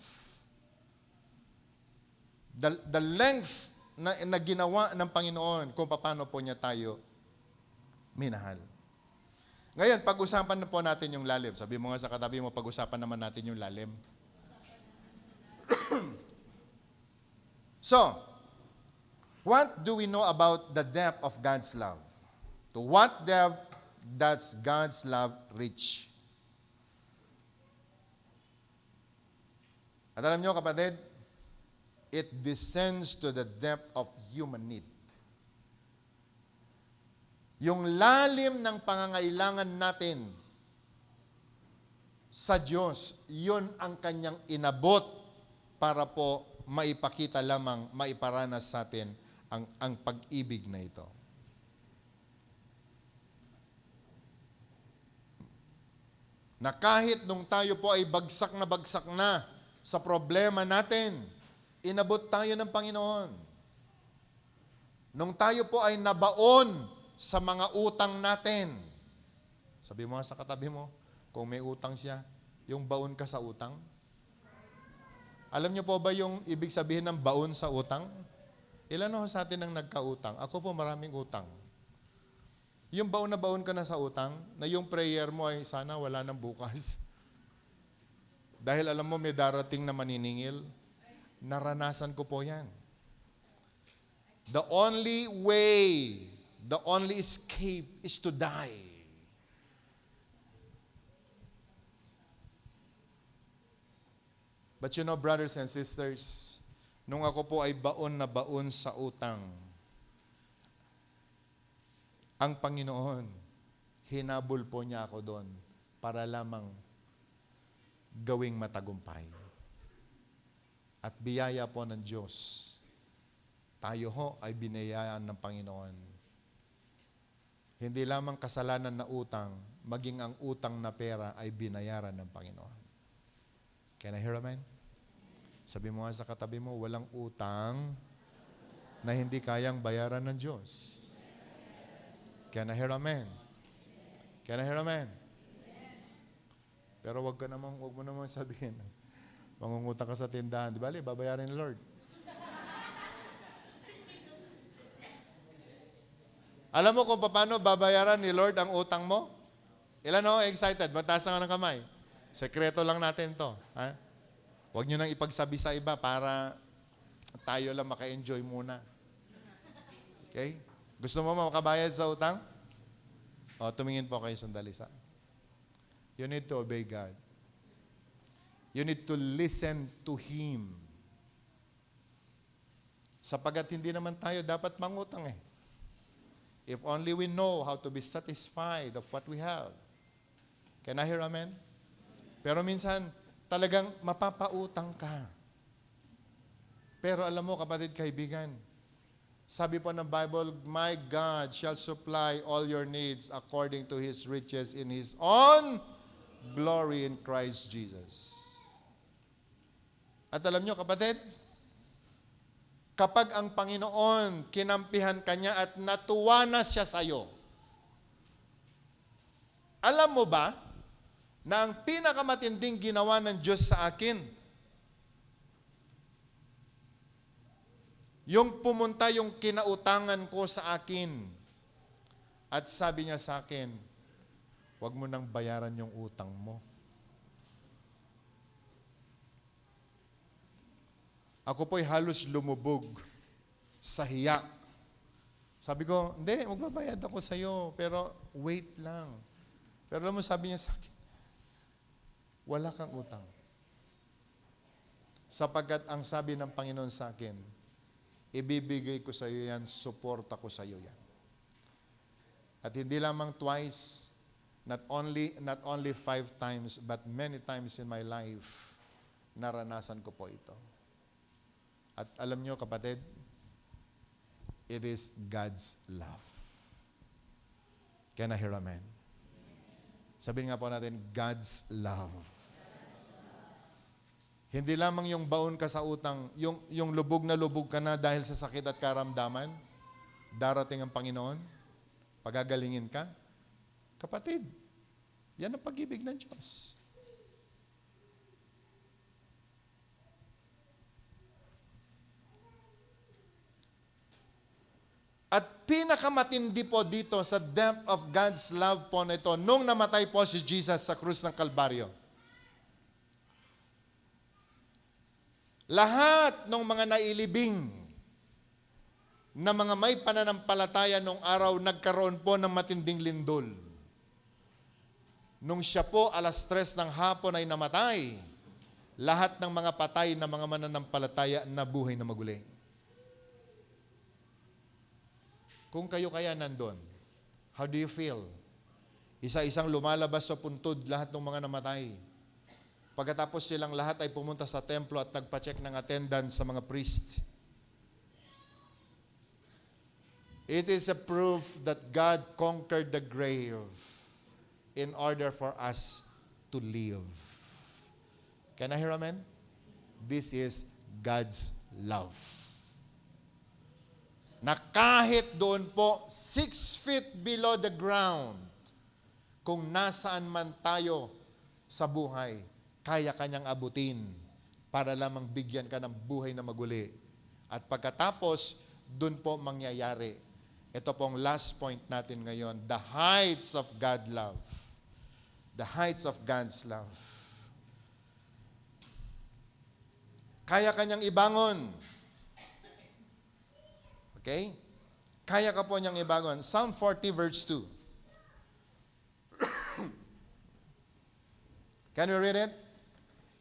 The length na ginawa ng Panginoon kung paano po niya tayo minahal. Ngayon, pag-usapan na po natin yung lalim. Sabi mo nga sa katabi mo, pag-usapan naman natin yung lalim. So, what do we know about the depth of God's love? To what depth does God's love reach? At alam nyo, kapatid, it descends to the depth of human need. Yung lalim ng pangangailangan natin sa Diyos, yun ang kanyang inabot para po maipakita lamang, maiparanas sa atin ang pag-ibig na ito. Na kahit nung tayo po ay bagsak na sa problema natin, inabot tayo ng Panginoon. Nung tayo po ay nabaon sa mga utang natin, sabi mo sa katabi mo, kung may utang siya, yung baon ka sa utang. Alam niyo po ba yung ibig sabihin ng baon sa utang? Ilan ho sa atin ang nagkautang? Ako po maraming utang. Yung baon na baon ka na sa utang, na yung prayer mo ay sana wala nang bukas. Dahil alam mo may darating na maniningil, naranasan ko po yan. The only way, the only escape is to die. But you know, brothers and sisters, nung ako po ay baon na baon sa utang, ang Panginoon, hinabol po niya ako doon para lamang gawing matagumpay. At biyaya po ng Diyos, tayo ho ay binayaan ng Panginoon. Hindi lamang kasalanan na utang, maging ang utang na pera ay binayaran ng Panginoon. Can I hear amen? Sabi mo nga sa katabi mo, walang utang na hindi kayang bayaran ng Diyos. Can I hear amen? Can I hear amen? Pero wag mo naman sabihin, mangungutang ka sa tindahan. Di ba, babayarin ni Lord. Alam mo kung paano babayaran ni Lord ang utang mo? Ilan ho excited? Mataas nga ng kamay. Sekreto lang natin to. Ha? Huwag nyo nang ipagsabi sa iba para tayo lang maka-enjoy muna. Okay? Gusto mo makabayad sa utang? O, tumingin po kayo sandali sa. You need to obey God. You need to listen to Him. Sapagat hindi naman tayo dapat mangutang eh. If only we know how to be satisfied of what we have. Can I hear amen? Pero minsan, talagang mapapautang ka. Pero alam mo, kapatid, kaibigan, sabi po ng Bible, my God shall supply all your needs according to His riches in His own glory in Christ Jesus. At alam nyo, kapatid, kapag ang Panginoon kinampihan ka niya at natuwa na siya sa iyo, alam mo ba na ang pinakamatinding ginawa ng Diyos sa akin, yung pumunta yung kinautangan ko sa akin at sabi niya sa akin, huwag mo nang bayaran yung utang mo. Ako po'y halos lumubog sa hiya. Sabi ko, hindi, magbabayad ako sa iyo, pero wait lang. Pero alam mo, sabi niya sa akin, wala kang utang. Sapagkat ang sabi ng Panginoon sa akin, ibibigay ko sa iyo yan, suporta ko sa iyo yan. At hindi lamang twice, not only 5 times, but many times in my life, naranasan ko po ito. At alam nyo, kapatid, it is God's love. Can I hear amen? Sabihin nga po natin, God's love. Hindi lamang yung baon ka sa utang, yung lubog na lubog ka na dahil sa sakit at karamdaman, darating ang Panginoon, pagagalingin ka. Kapatid, yan ang pag-ibig ng Diyos. At pinakamatindi po dito sa depth of God's love po na ito, nung namatay po si Jesus sa krus ng Kalbaryo. Lahat ng mga nailibing na mga may pananampalataya nung araw, nagkaroon po ng matinding lindol. Nung siya po 3:00 ng hapon ay namatay, lahat ng mga patay na mga mananampalataya nabuhay na maguli. Kung kayo kaya nandun, how do you feel? Isa-isang lumalabas sa puntod lahat ng mga namatay. Pagkatapos silang lahat ay pumunta sa templo at nagpa-check ng attendance sa mga priests. It is a proof that God conquered the grave in order for us to live. Can I hear amen? This is God's love. Na kahit doon po 6 feet below the ground, kung nasaan man tayo sa buhay, kaya kanyang abutin para lamang bigyan ka ng buhay na maguli. At pagkatapos, doon po mangyayari. Ito pong last point natin ngayon, the heights of God's love. The heights of God's love. Kaya kanyang ibangon. Okay? Kaya ka po niyang ibangon. Psalm 40 verse 2. Can you read it?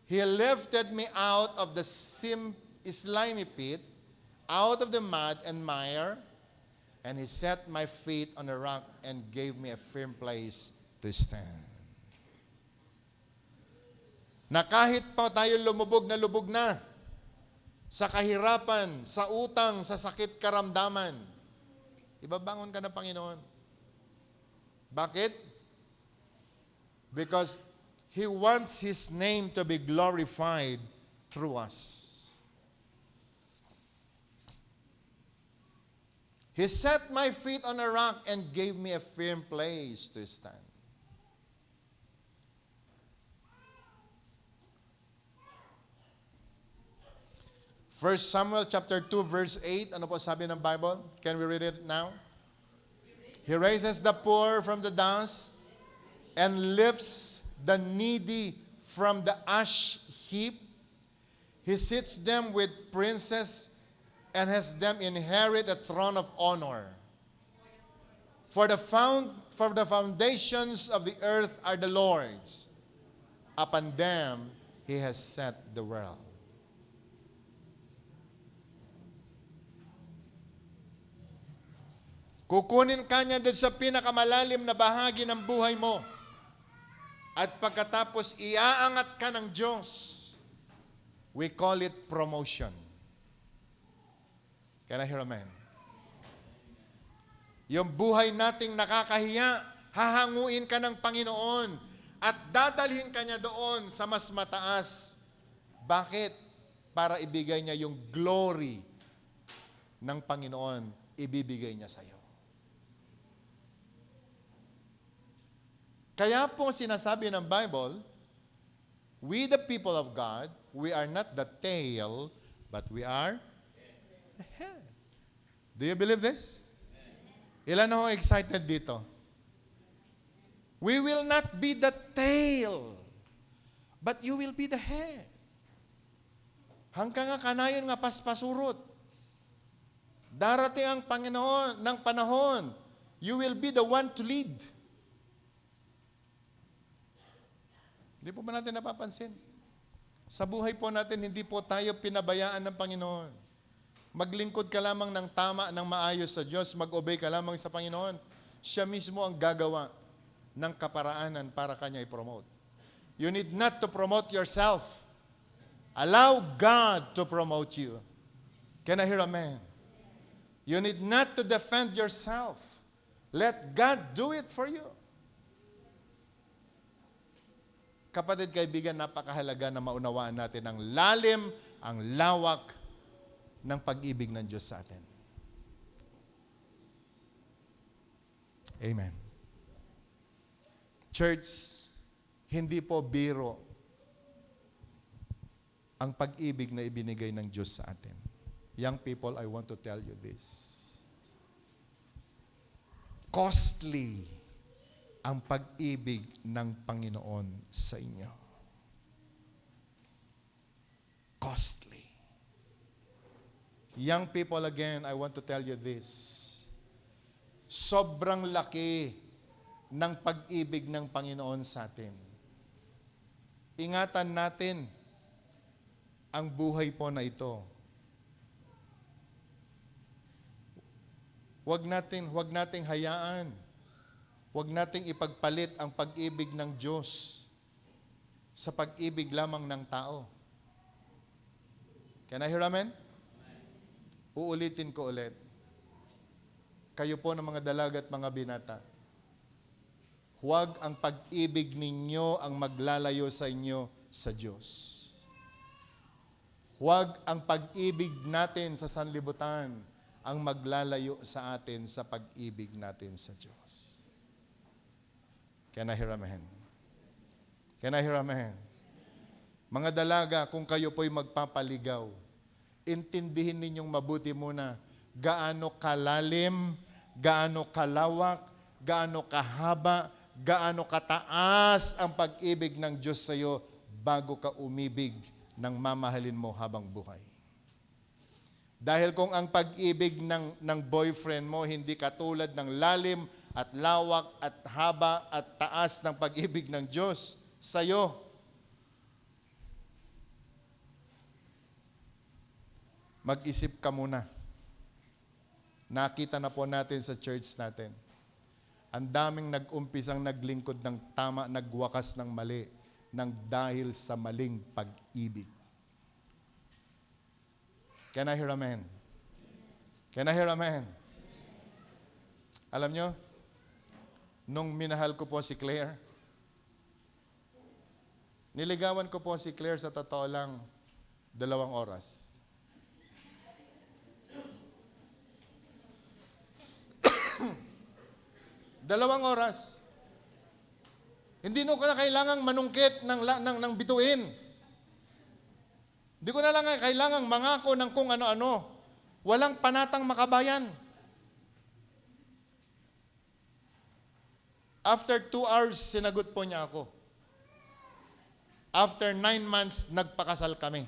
He lifted me out of the slimy pit, out of the mud and mire, and He set my feet on a rock and gave me a firm place to stand. Na kahit pa tayo lumubog na, sa kahirapan, sa utang, sa sakit karamdaman, ibabangon ka ng Panginoon. Bakit? Because He wants His name to be glorified through us. He set my feet on a rock and gave me a firm place to stand. 1 Samuel chapter 2 verse 8, ano po sabi ng Bible? Can we read it now? He raises the poor from the dust and lifts the needy from the ash heap. He sits them with princes and has them inherit a throne of honor. For the foundations of the earth are the Lord's. Upon them He has set the world. Kukunin ka niya doon sa pinakamalalim na bahagi ng buhay mo. At pagkatapos iaangat ka ng Diyos. We call it promotion. Can I hear amen? Yung buhay nating nakakahiya, hahanguin ka ng Panginoon at dadalhin ka niya doon sa mas mataas. Bakit? Para ibigay niya yung glory ng Panginoon, ibibigay niya sa iyo. Kaya po sinasabi ng Bible, we the people of God, we are not the tail, but we are the head. Do you believe this? Ilan ako excited dito? We will not be the tail, but you will be the head. Hanggang nga kanayon nga paspasurot. Darating ang Panginoon ng panahon, you will be the one to lead. Hindi po ba natin napapansin? Sa buhay po natin, hindi po tayo pinabayaan ng Panginoon. Maglingkod ka lamang ng tama, ng maayos sa Diyos, mag-obey ka lamang sa Panginoon. Siya mismo ang gagawa ng kaparaanan para Kanya i-promote. You need not to promote yourself. Allow God to promote you. Can I hear amen? You need not to defend yourself. Let God do it for you. Kapatid, kaibigan, napakahalaga na maunawaan natin ang lalim, ang lawak ng pag-ibig ng Diyos sa atin. Amen. Church, hindi po biro ang pag-ibig na ibinigay ng Diyos sa atin. Young people, I want to tell you this. Costly ang pag-ibig ng Panginoon sa inyo. Costly. Young people, again, I want to tell you this. Sobrang laki ng pag-ibig ng Panginoon sa atin. Ingatan natin ang buhay po na ito. Huwag nating hayaan. Huwag nating ipagpalit ang pag-ibig ng Diyos sa pag-ibig lamang ng tao. Can I hear amen? Uulitin ko ulit. Kayo po ng mga dalaga at mga binata, huwag ang pag-ibig ninyo ang maglalayo sa inyo sa Diyos. Huwag ang pag-ibig natin sa sanlibutan ang maglalayo sa atin sa pag-ibig natin sa Diyos. Can I hear amen? Can I hear amen? Mga dalaga, kung kayo po'y magpapaligaw, intindihin ninyong mabuti muna gaano kalalim, gaano kalawak, gaano kahaba, gaano kataas ang pag-ibig ng Diyos sa iyo bago ka umibig ng mamahalin mo habang buhay. Dahil kung ang pag-ibig ng boyfriend mo hindi katulad ng lalim at lawak at haba at taas ng pag-ibig ng Diyos sa iyo, mag-isip ka muna. Nakita na po natin sa church natin. Ang daming nag-umpisang naglingkod ng tama, nagwakas ng mali, nang dahil sa maling pag-ibig. Can I hear amen? Can I hear amen? Alam nyo, nung minahal ko po si Claire, niligawan ko po si Claire sa totoo lang 2 oras. Dalawang oras. Hindi ko na kailangang manungkit ng bituin. Hindi ko na lang kailangang mangako ng kung ano-ano. Walang panatang makabayan. After 2 hours, sinagot po niya ako. After 9 months, nagpakasal kami.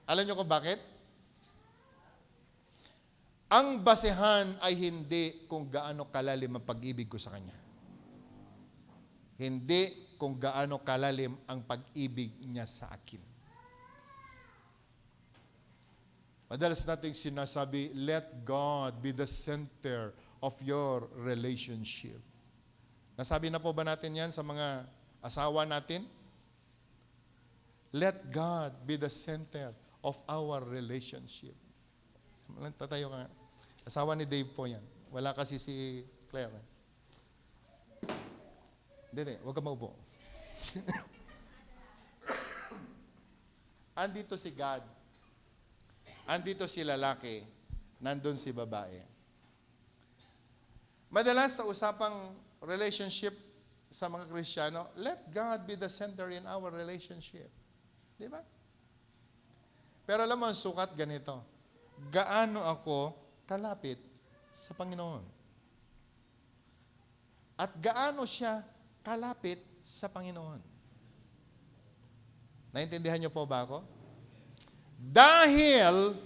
Alam niyo kung bakit? Ang basehan ay hindi kung gaano kalalim ang pag-ibig ko sa Kanya. Hindi kung gaano kalalim ang pag-ibig niya sa akin. Madalas nating sinasabi, let God be the center of your relationship. Nasabi na po ba natin yan sa mga asawa natin? Let God be the center of our relationship. Tatayo ka nga. Asawa ni Dave po yan. Wala kasi si Claire. Hindi, huwag ka maupo. Andito si God. Andito si lalaki. Nandun si babae. Madalas sa usapang relationship sa mga Kristiyano, let God be the center in our relationship. Di ba? Pero alam mo, ang sukat ganito. Gaano ako kalapit sa Panginoon? At gaano siya kalapit sa Panginoon? Naintindihan niyo po ba ako? Dahil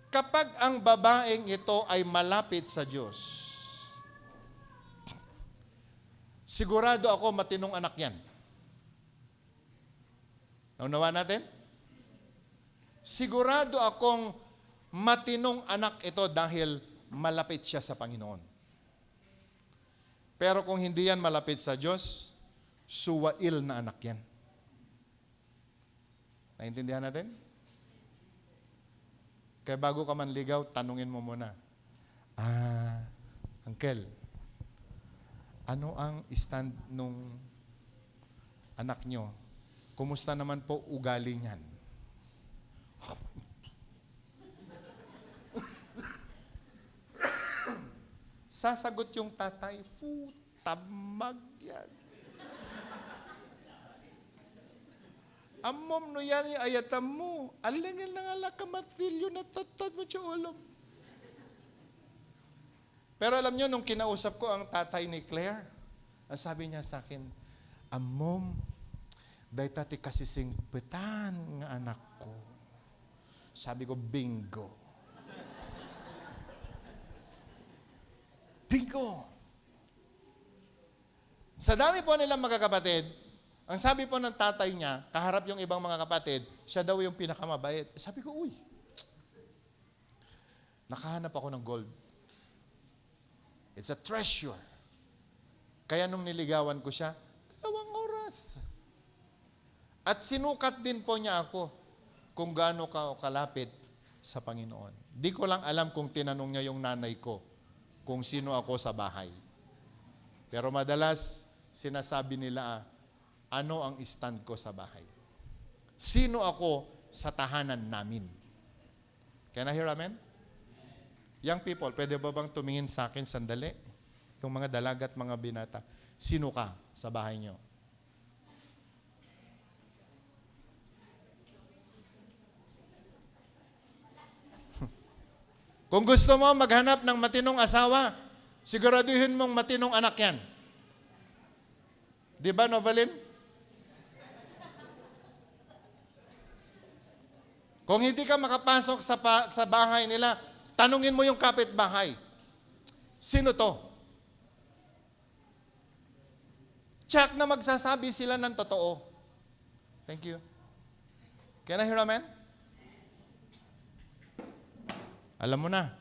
kapag ang babaeng ito ay malapit sa Diyos, sigurado ako matinong anak yan. Naunawa natin? Sigurado akong matinong anak ito dahil malapit siya sa Panginoon. Pero kung hindi yan malapit sa Diyos, suwail na anak yan. Naintindihan natin? Kaya bago ka manligaw, tanungin mo muna, Uncle, ano ang stand nung anak nyo? Kumusta naman po ugali niyan? Sasagot yung tatay, tamag yan. Amom no yan yung ayatam mo. Alingin na nga lakamatilyo na tatad mo siya ulam. Pero alam nyo, nung kinausap ko ang tatay ni Claire, ang sabi niya sa akin, Amom, day tati kasising petan nga anak ko. Sabi ko, bingo. Bingo! Sa dami po nilang magkakapatid, ang sabi po ng tatay niya, kaharap yung ibang mga kapatid, siya daw yung pinakamabait. Sabi ko, uy, nakahanap ako ng gold. It's a treasure. Kaya nung niligawan ko siya, 2 oras. At sinukat din po niya ako kung gaano ka kalapit sa Panginoon. Di ko lang alam kung tinanong niya yung nanay ko kung sino ako sa bahay. Pero madalas, sinasabi nila, ano ang stand ko sa bahay? Sino ako sa tahanan namin? Can I hear amen? Young people, pwede ba bang tumingin sa akin sandali? Yung mga dalaga at mga binata. Sino ka sa bahay niyo? Kung gusto mo maghanap ng matinong asawa, siguraduhin mong matinong anak yan. Di ba, Novalin? Kung hindi ka makapasok sa bahay nila, tanungin mo yung kapitbahay. Sino to? Check na magsasabi sila ng totoo. Thank you. Can I hear amen? Alam mo na.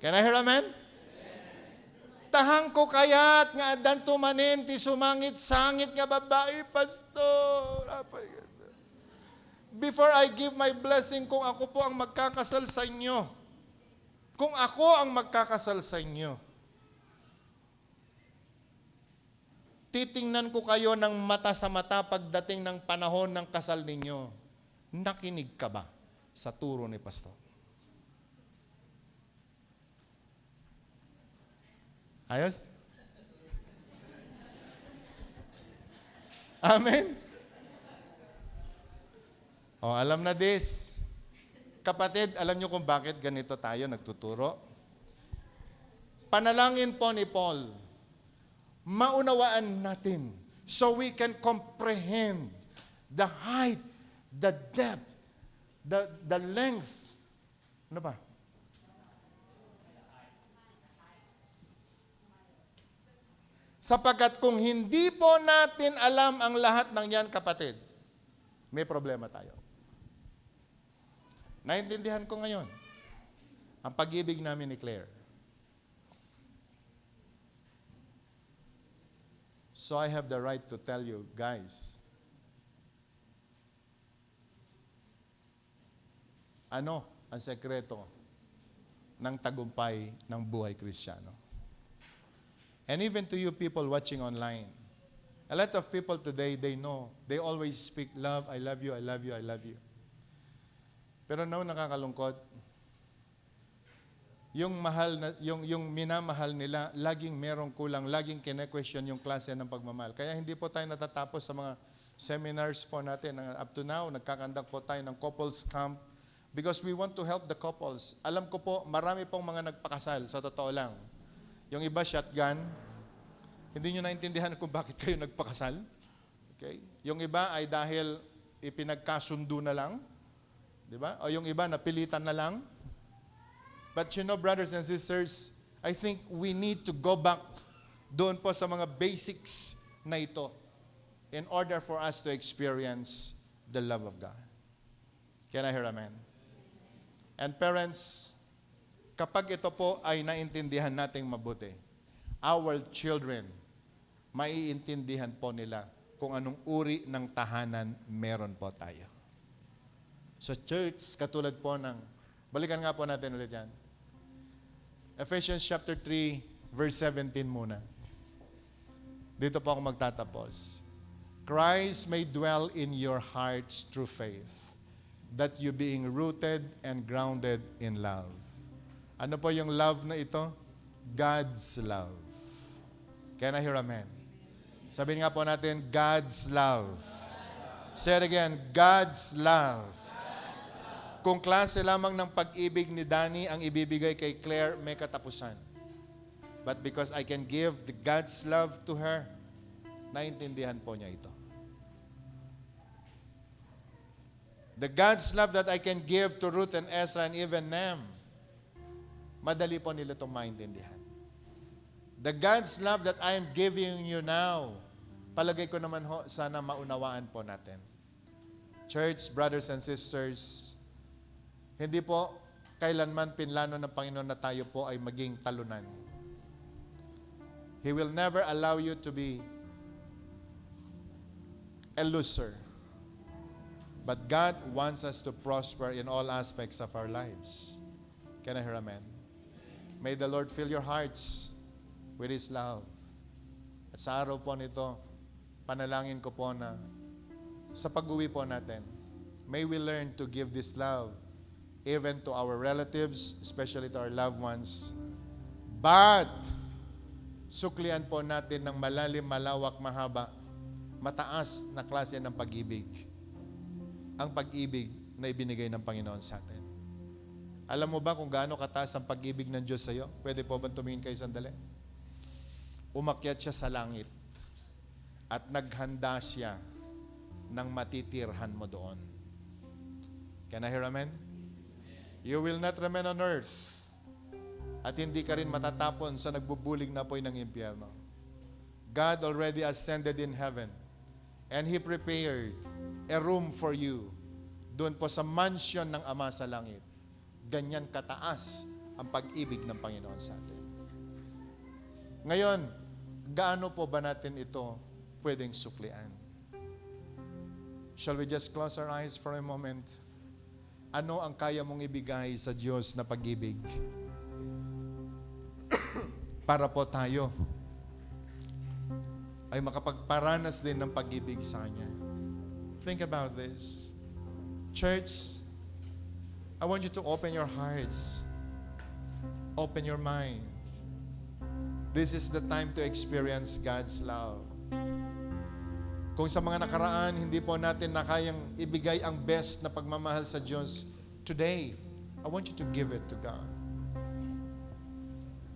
Can I hear amen? Tahang ko kayat nga adan tumanin ti sumangit-sangit nga babae, pastor. Before I give my blessing, kung ako po ang magkakasal sa inyo, kung ako ang magkakasal sa inyo, titingnan ko kayo ng mata sa mata pagdating ng panahon ng kasal ninyo. Nakinig ka ba sa turo ni pastor? Ayos? Amen? O, alam na this. Kapatid, alam nyo kung bakit ganito tayo nagtuturo? Panalangin po ni Paul, maunawaan natin so we can comprehend the height, the depth, the length. Ano pa? Sapagkat kung hindi po natin alam ang lahat ng yan, kapatid, may problema tayo. Naintindihan ko ngayon ang pag-ibig namin ni Claire. So I have the right to tell you, guys, ano ang sekreto ng tagumpay ng buhay Kristiyano? And even to you people watching online, a lot of people today, they know, they always speak love, I love you, I love you, I love you. Pero nakakalungkot, yung minamahal nila, laging merong kulang, laging kine-question yung klase ng pagmamahal. Kaya hindi po tayo natatapos sa mga seminars po natin. Up to now, nagkakandak po tayo ng couples camp because we want to help the couples. Alam ko po, marami pong mga nagpakasal, sa totoo lang. Yung iba, shotgun. Hindi nyo naintindihan kung bakit kayo nagpakasal. Okay? Yung iba ay dahil ipinagkasundo na lang. Di ba? O yung iba, napilitan na lang. But you know, brothers and sisters, I think we need to go back doon po sa mga basics na ito in order for us to experience the love of God. Can I hear amen? And parents, kapag ito po ay naintindihan nating mabuti, our children, maiintindihan po nila kung anong uri ng tahanan meron po tayo. So church, katulad po ng, balikan nga po natin ulit yan. Ephesians chapter 3, verse 17 muna. Dito po ako magtatapos. Christ may dwell in your hearts through faith, that you being rooted and grounded in love. Ano po yung love na ito? God's love. Can I hear amen? Sabihin nga po natin, God's love. Say it again, God's love. Kung klase lamang ng pag-ibig ni Danny ang ibibigay kay Claire, may katapusan. But because I can give the God's love to her, naintindihan po niya ito. The God's love that I can give to Ruth and Ezra and even them, madali po nila itong maintindihan. The God's love that I am giving you now, palagay ko naman ho, sana maunawaan po natin. Church, brothers and sisters, hindi po kailanman pinlano ng Panginoon na tayo po ay maging talunan. He will never allow you to be a loser. But God wants us to prosper in all aspects of our lives. Can I hear amen? May the Lord fill your hearts with His love. At sa araw po nito, panalangin ko po na sa pag-uwi po natin, may we learn to give this love even to our relatives, especially to our loved ones. But, suklian po natin ng malalim, malawak, mahaba, mataas na klase ng pag-ibig. Ang pag-ibig na ibinigay ng Panginoon sa atin. Alam mo ba kung gaano kataas ang pag-ibig ng Diyos sa iyo? Pwede po ba tumingin kayo sandali? Umakyat siya sa langit at naghanda siya ng matitirhan mo doon. Can I hear amen? You will not remain on earth at hindi ka rin matatapon sa nagbubulig na apoy ng impyerno. God already ascended in heaven and He prepared a room for you doon po sa mansion ng Ama sa langit. Ganyan kataas ang pag-ibig ng Panginoon sa atin. Ngayon, gaano po ba natin ito pwedeng suklian? Shall we just close our eyes for a moment? Ano ang kaya mong ibigay sa Diyos na pag-ibig? Para po tayo ay makapagparanas din ng pag-ibig sa Kanya. Think about this. Church, I want you to open your hearts. Open your mind. This is the time to experience God's love. Kung sa mga nakaraan, hindi po natin na kayang ibigay ang best na pagmamahal sa Diyos, today, I want you to give it to God.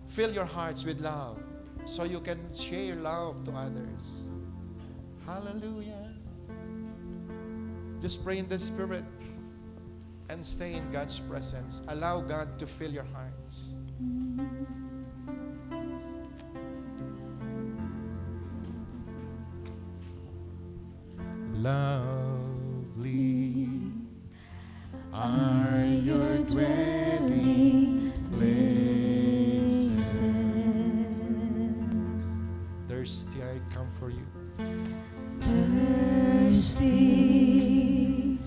Fill your hearts with love so you can share love to others. Hallelujah. Just pray in the Spirit and stay in God's presence. Allow God to fill your hearts. Lovely are your dwelling places. Thirsty I come for you. Thirsty,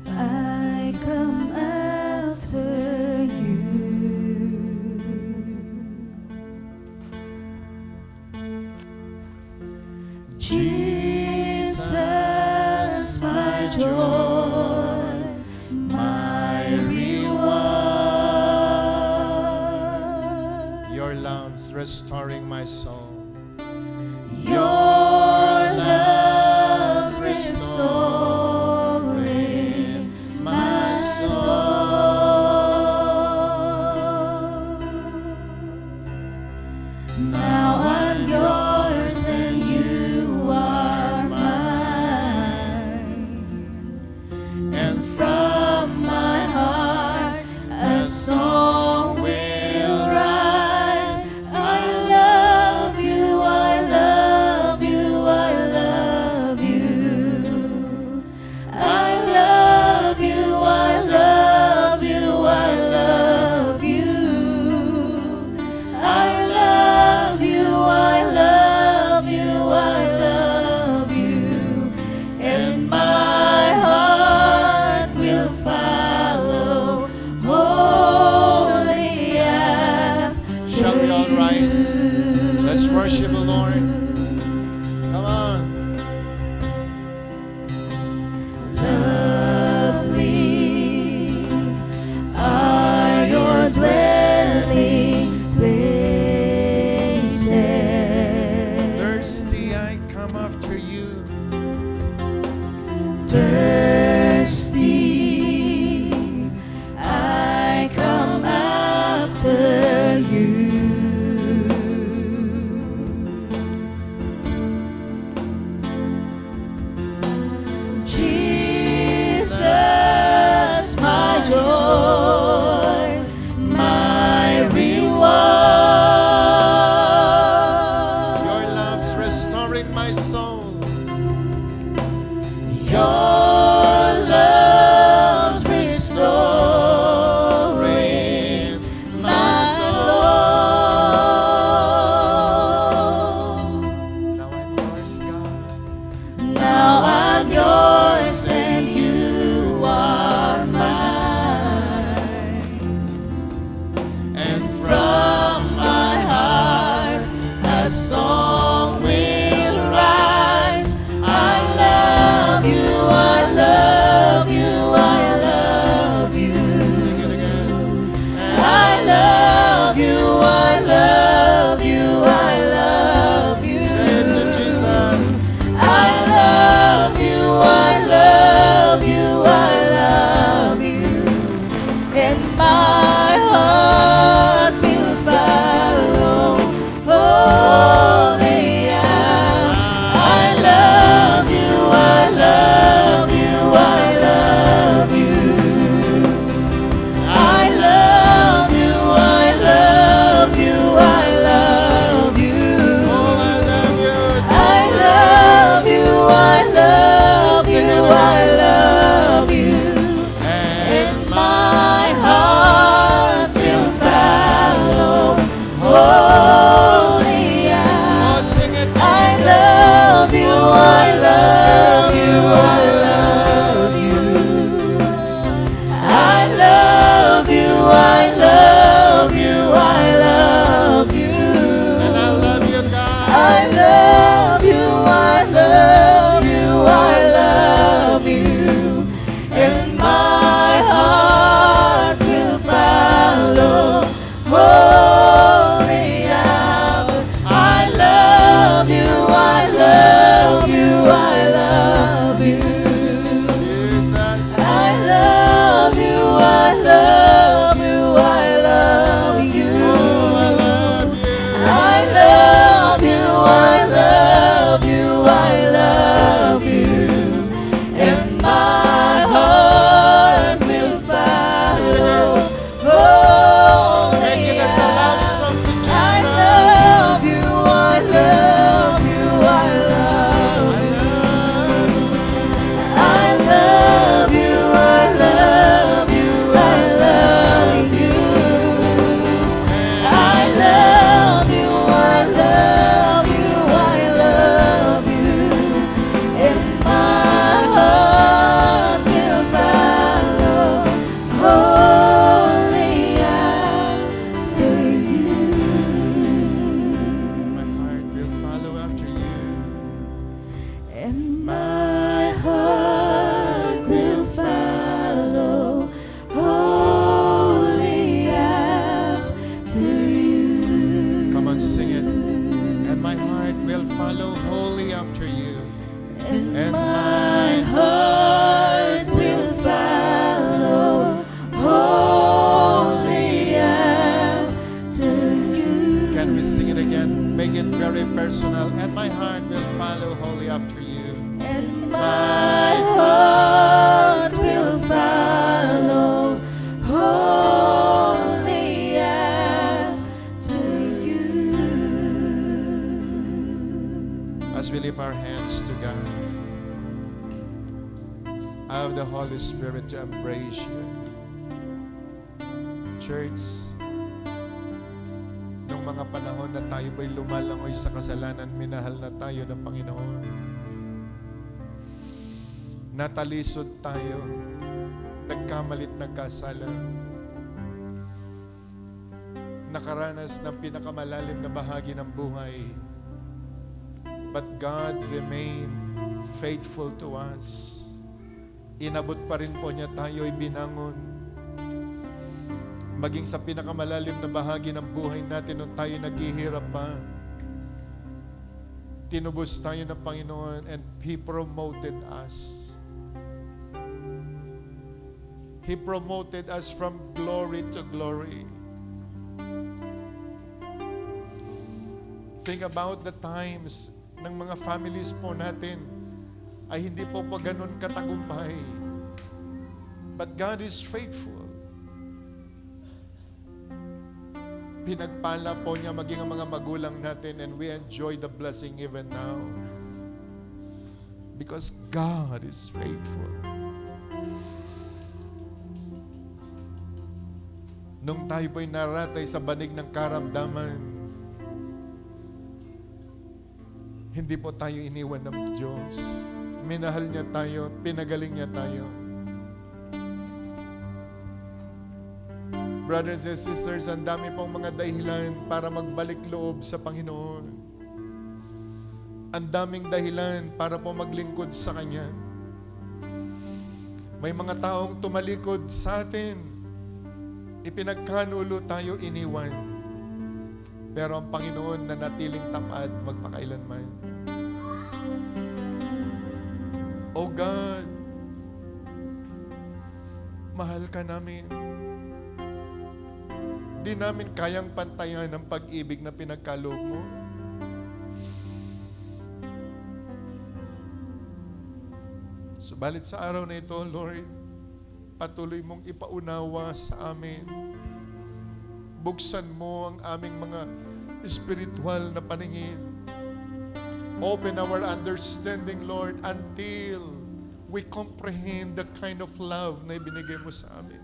I come after you. Jesus, my joy, my reward. Your love's restoring my soul. Your love's restoring my soul. Now I'm yours and you are mine. And From my heart a song will rise. I love you, I love you, I love you. I love you, I love you, I love you. I love you, I love you, I love you. And my heart will follow wholly after shall we all rise? you. Let's worship the Lord. Come on. Lovely are your dwelling places. Thirsty I come after you. Thirsty, I come after you. Jesus, my joy, my reward. Your love's restoring my soul. Your love's restoring my soul. Now I'm yours, God. Now I'm yours and you are mine. And From my heart a song will rise. I love you, I love you, I love you. sing it again. I love you, I love you, I love you. Say it to Jesus. I love you, I love you, I love you. And my heart will follow wholly after. I love you, I love you, I love you. I love you, I love you, I love you. Oh, I love you. I love you, I love you, I love you. And my heart will follow wholly Oh, after. sing it to I Jesus. love you, I love you, I love you. I love you, I love you, I love you. And I love you, God. I love you, I love you, I love you. And my heart will follow wholly Holy Spirit to embrace you. Church, nung mga panahon na tayo ba'y lumalangoy sa kasalanan, minahal na tayo ng Panginoon. Natalisod tayo, nagkamalit, nagkasala. Nakaranas ng pinakamalalim na bahagi ng buhay. But God remained faithful to us. Inabot pa rin po niya tayo, ibinangon. Maging sa pinakamalalim na bahagi ng buhay natin nung tayo naghihirap pa. Tinubos tayo ng Panginoon and He promoted us. He promoted us from glory to glory. Think about the times ng mga families po natin ay hindi po ganun katagumpay. But God is faithful. Pinagpala po niya maging ang mga magulang natin and we enjoy the blessing even now. Because God is faithful. Nung tayo po'y naratay sa banig ng karamdaman, hindi po tayo iniwan ng Diyos. Minahal niya tayo, pinagaling niya tayo. Brothers and sisters, ang dami pong mga dahilan para magbalik loob sa Panginoon. Ang daming dahilan para po maglingkod sa Kanya. May mga taong tumalikod sa atin. Ipinagkanulo tayo, iniwan. Pero ang Panginoon na natiling tapat magpakailanman. Oh God, mahal ka namin. Di namin kayang pantayan ang pag-ibig na pinagkaloob mo. Subalit sa araw na ito, Lord, patuloy mong ipaunawa sa amin. Buksan mo ang aming mga spiritual na paningin. Open our understanding, Lord, until we comprehend the kind of love na ibinigay mo sa amin.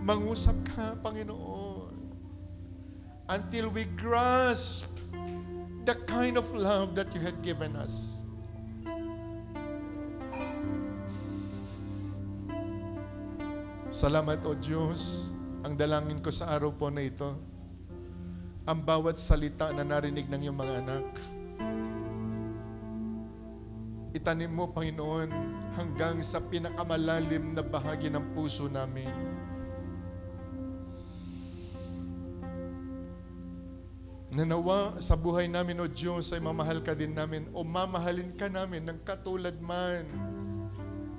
Mangusap ka, Panginoon, until we grasp the kind of love that you had given us. Salamat, O Diyos. Ang dalangin ko sa araw po na ito, ang bawat salita na narinig ng iyong mga anak, itanim mo, Panginoon, hanggang sa pinakamalalim na bahagi ng puso namin. Nanawa sa buhay namin, O Diyos, ay mamahal ka din namin o mamahalin ka namin ng katulad man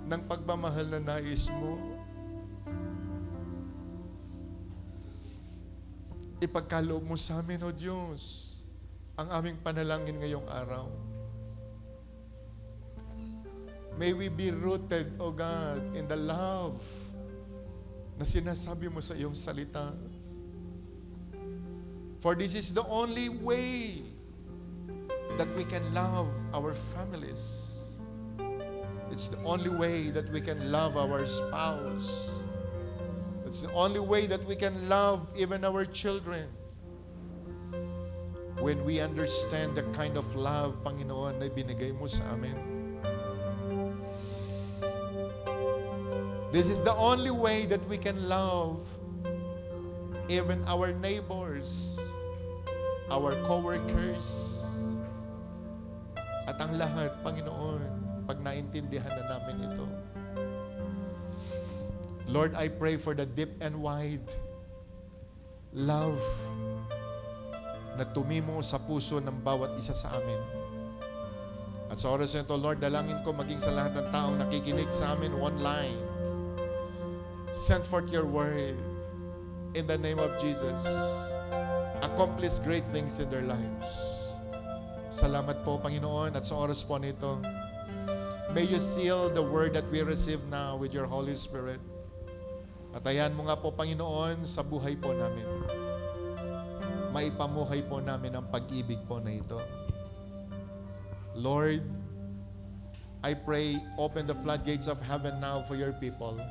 ng pagmamahal na nais mo. Ipagkaloob mo sa amin, O Diyos, ang aming panalangin ngayong araw. May we be rooted, O God, in the love na sinasabi mo sa iyong salita. For this is the only way that we can love our families. It's the only way that we can love our spouse. It's the only way that we can love even our children. When we understand the kind of love, Panginoon, na ibinigay mo sa amin. This is the only way that we can love even our neighbors, our co-workers, at ang lahat, Panginoon, pag naintindihan na namin ito. Lord, I pray for the deep and wide love na tumimo sa puso ng bawat isa sa amin. At sa oras na ito, Lord, dalangin ko maging sa lahat ng taong nakikinig sa amin online. Send forth your word in the name of Jesus. Accomplish great things in their lives. Salamat po, Panginoon, at sa oras po nito, may you seal the word that we receive now with your Holy Spirit. At ayan mo nga po, Panginoon, sa buhay po namin. maipamuhay po namin ang pag-ibig po na ito. Lord, I pray, open the floodgates of heaven now for your people.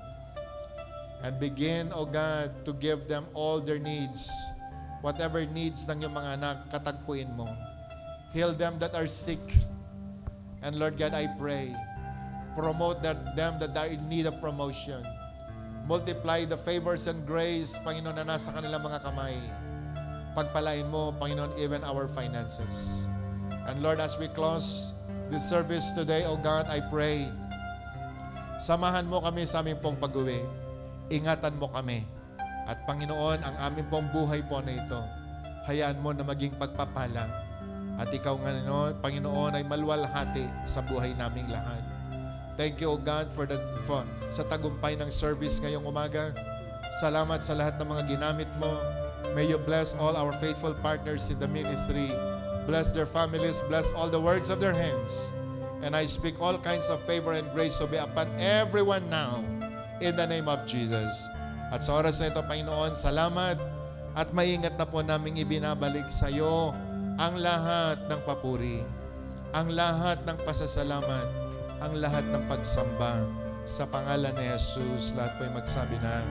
And begin, O God, to give them all their needs. Whatever needs ng iyong mga anak, katagpuin mo. Heal them that are sick. And Lord God, I pray, promote them that are in need of promotion. Multiply the favors and grace, Panginoon, na nasa kanilang mga kamay. Pagpalain mo, Panginoon, even our finances. And Lord, as we close this service today, O God, I pray, samahan mo kami sa aming pong pag-uwi. Ingatan mo kami. At Panginoon, ang aming pong buhay po na ito, hayaan mo na maging pagpapala. At ikaw nga, Panginoon, ay maluwalhati sa buhay naming lahat. Thank you, O God, sa tagumpay ng service ngayong umaga. Salamat sa lahat ng mga ginamit mo. May you bless all our faithful partners in the ministry. Bless their families. Bless all the works of their hands. And I speak all kinds of favor and grace to be upon everyone now in the name of Jesus. At sa oras na ito, Panginoon, salamat at maingat na po naming ibinabalik sa iyo ang lahat ng papuri, ang lahat ng pasasalamat, ang lahat ng pagsamba sa pangalan ni Jesus. Lahat po'y magsabi ng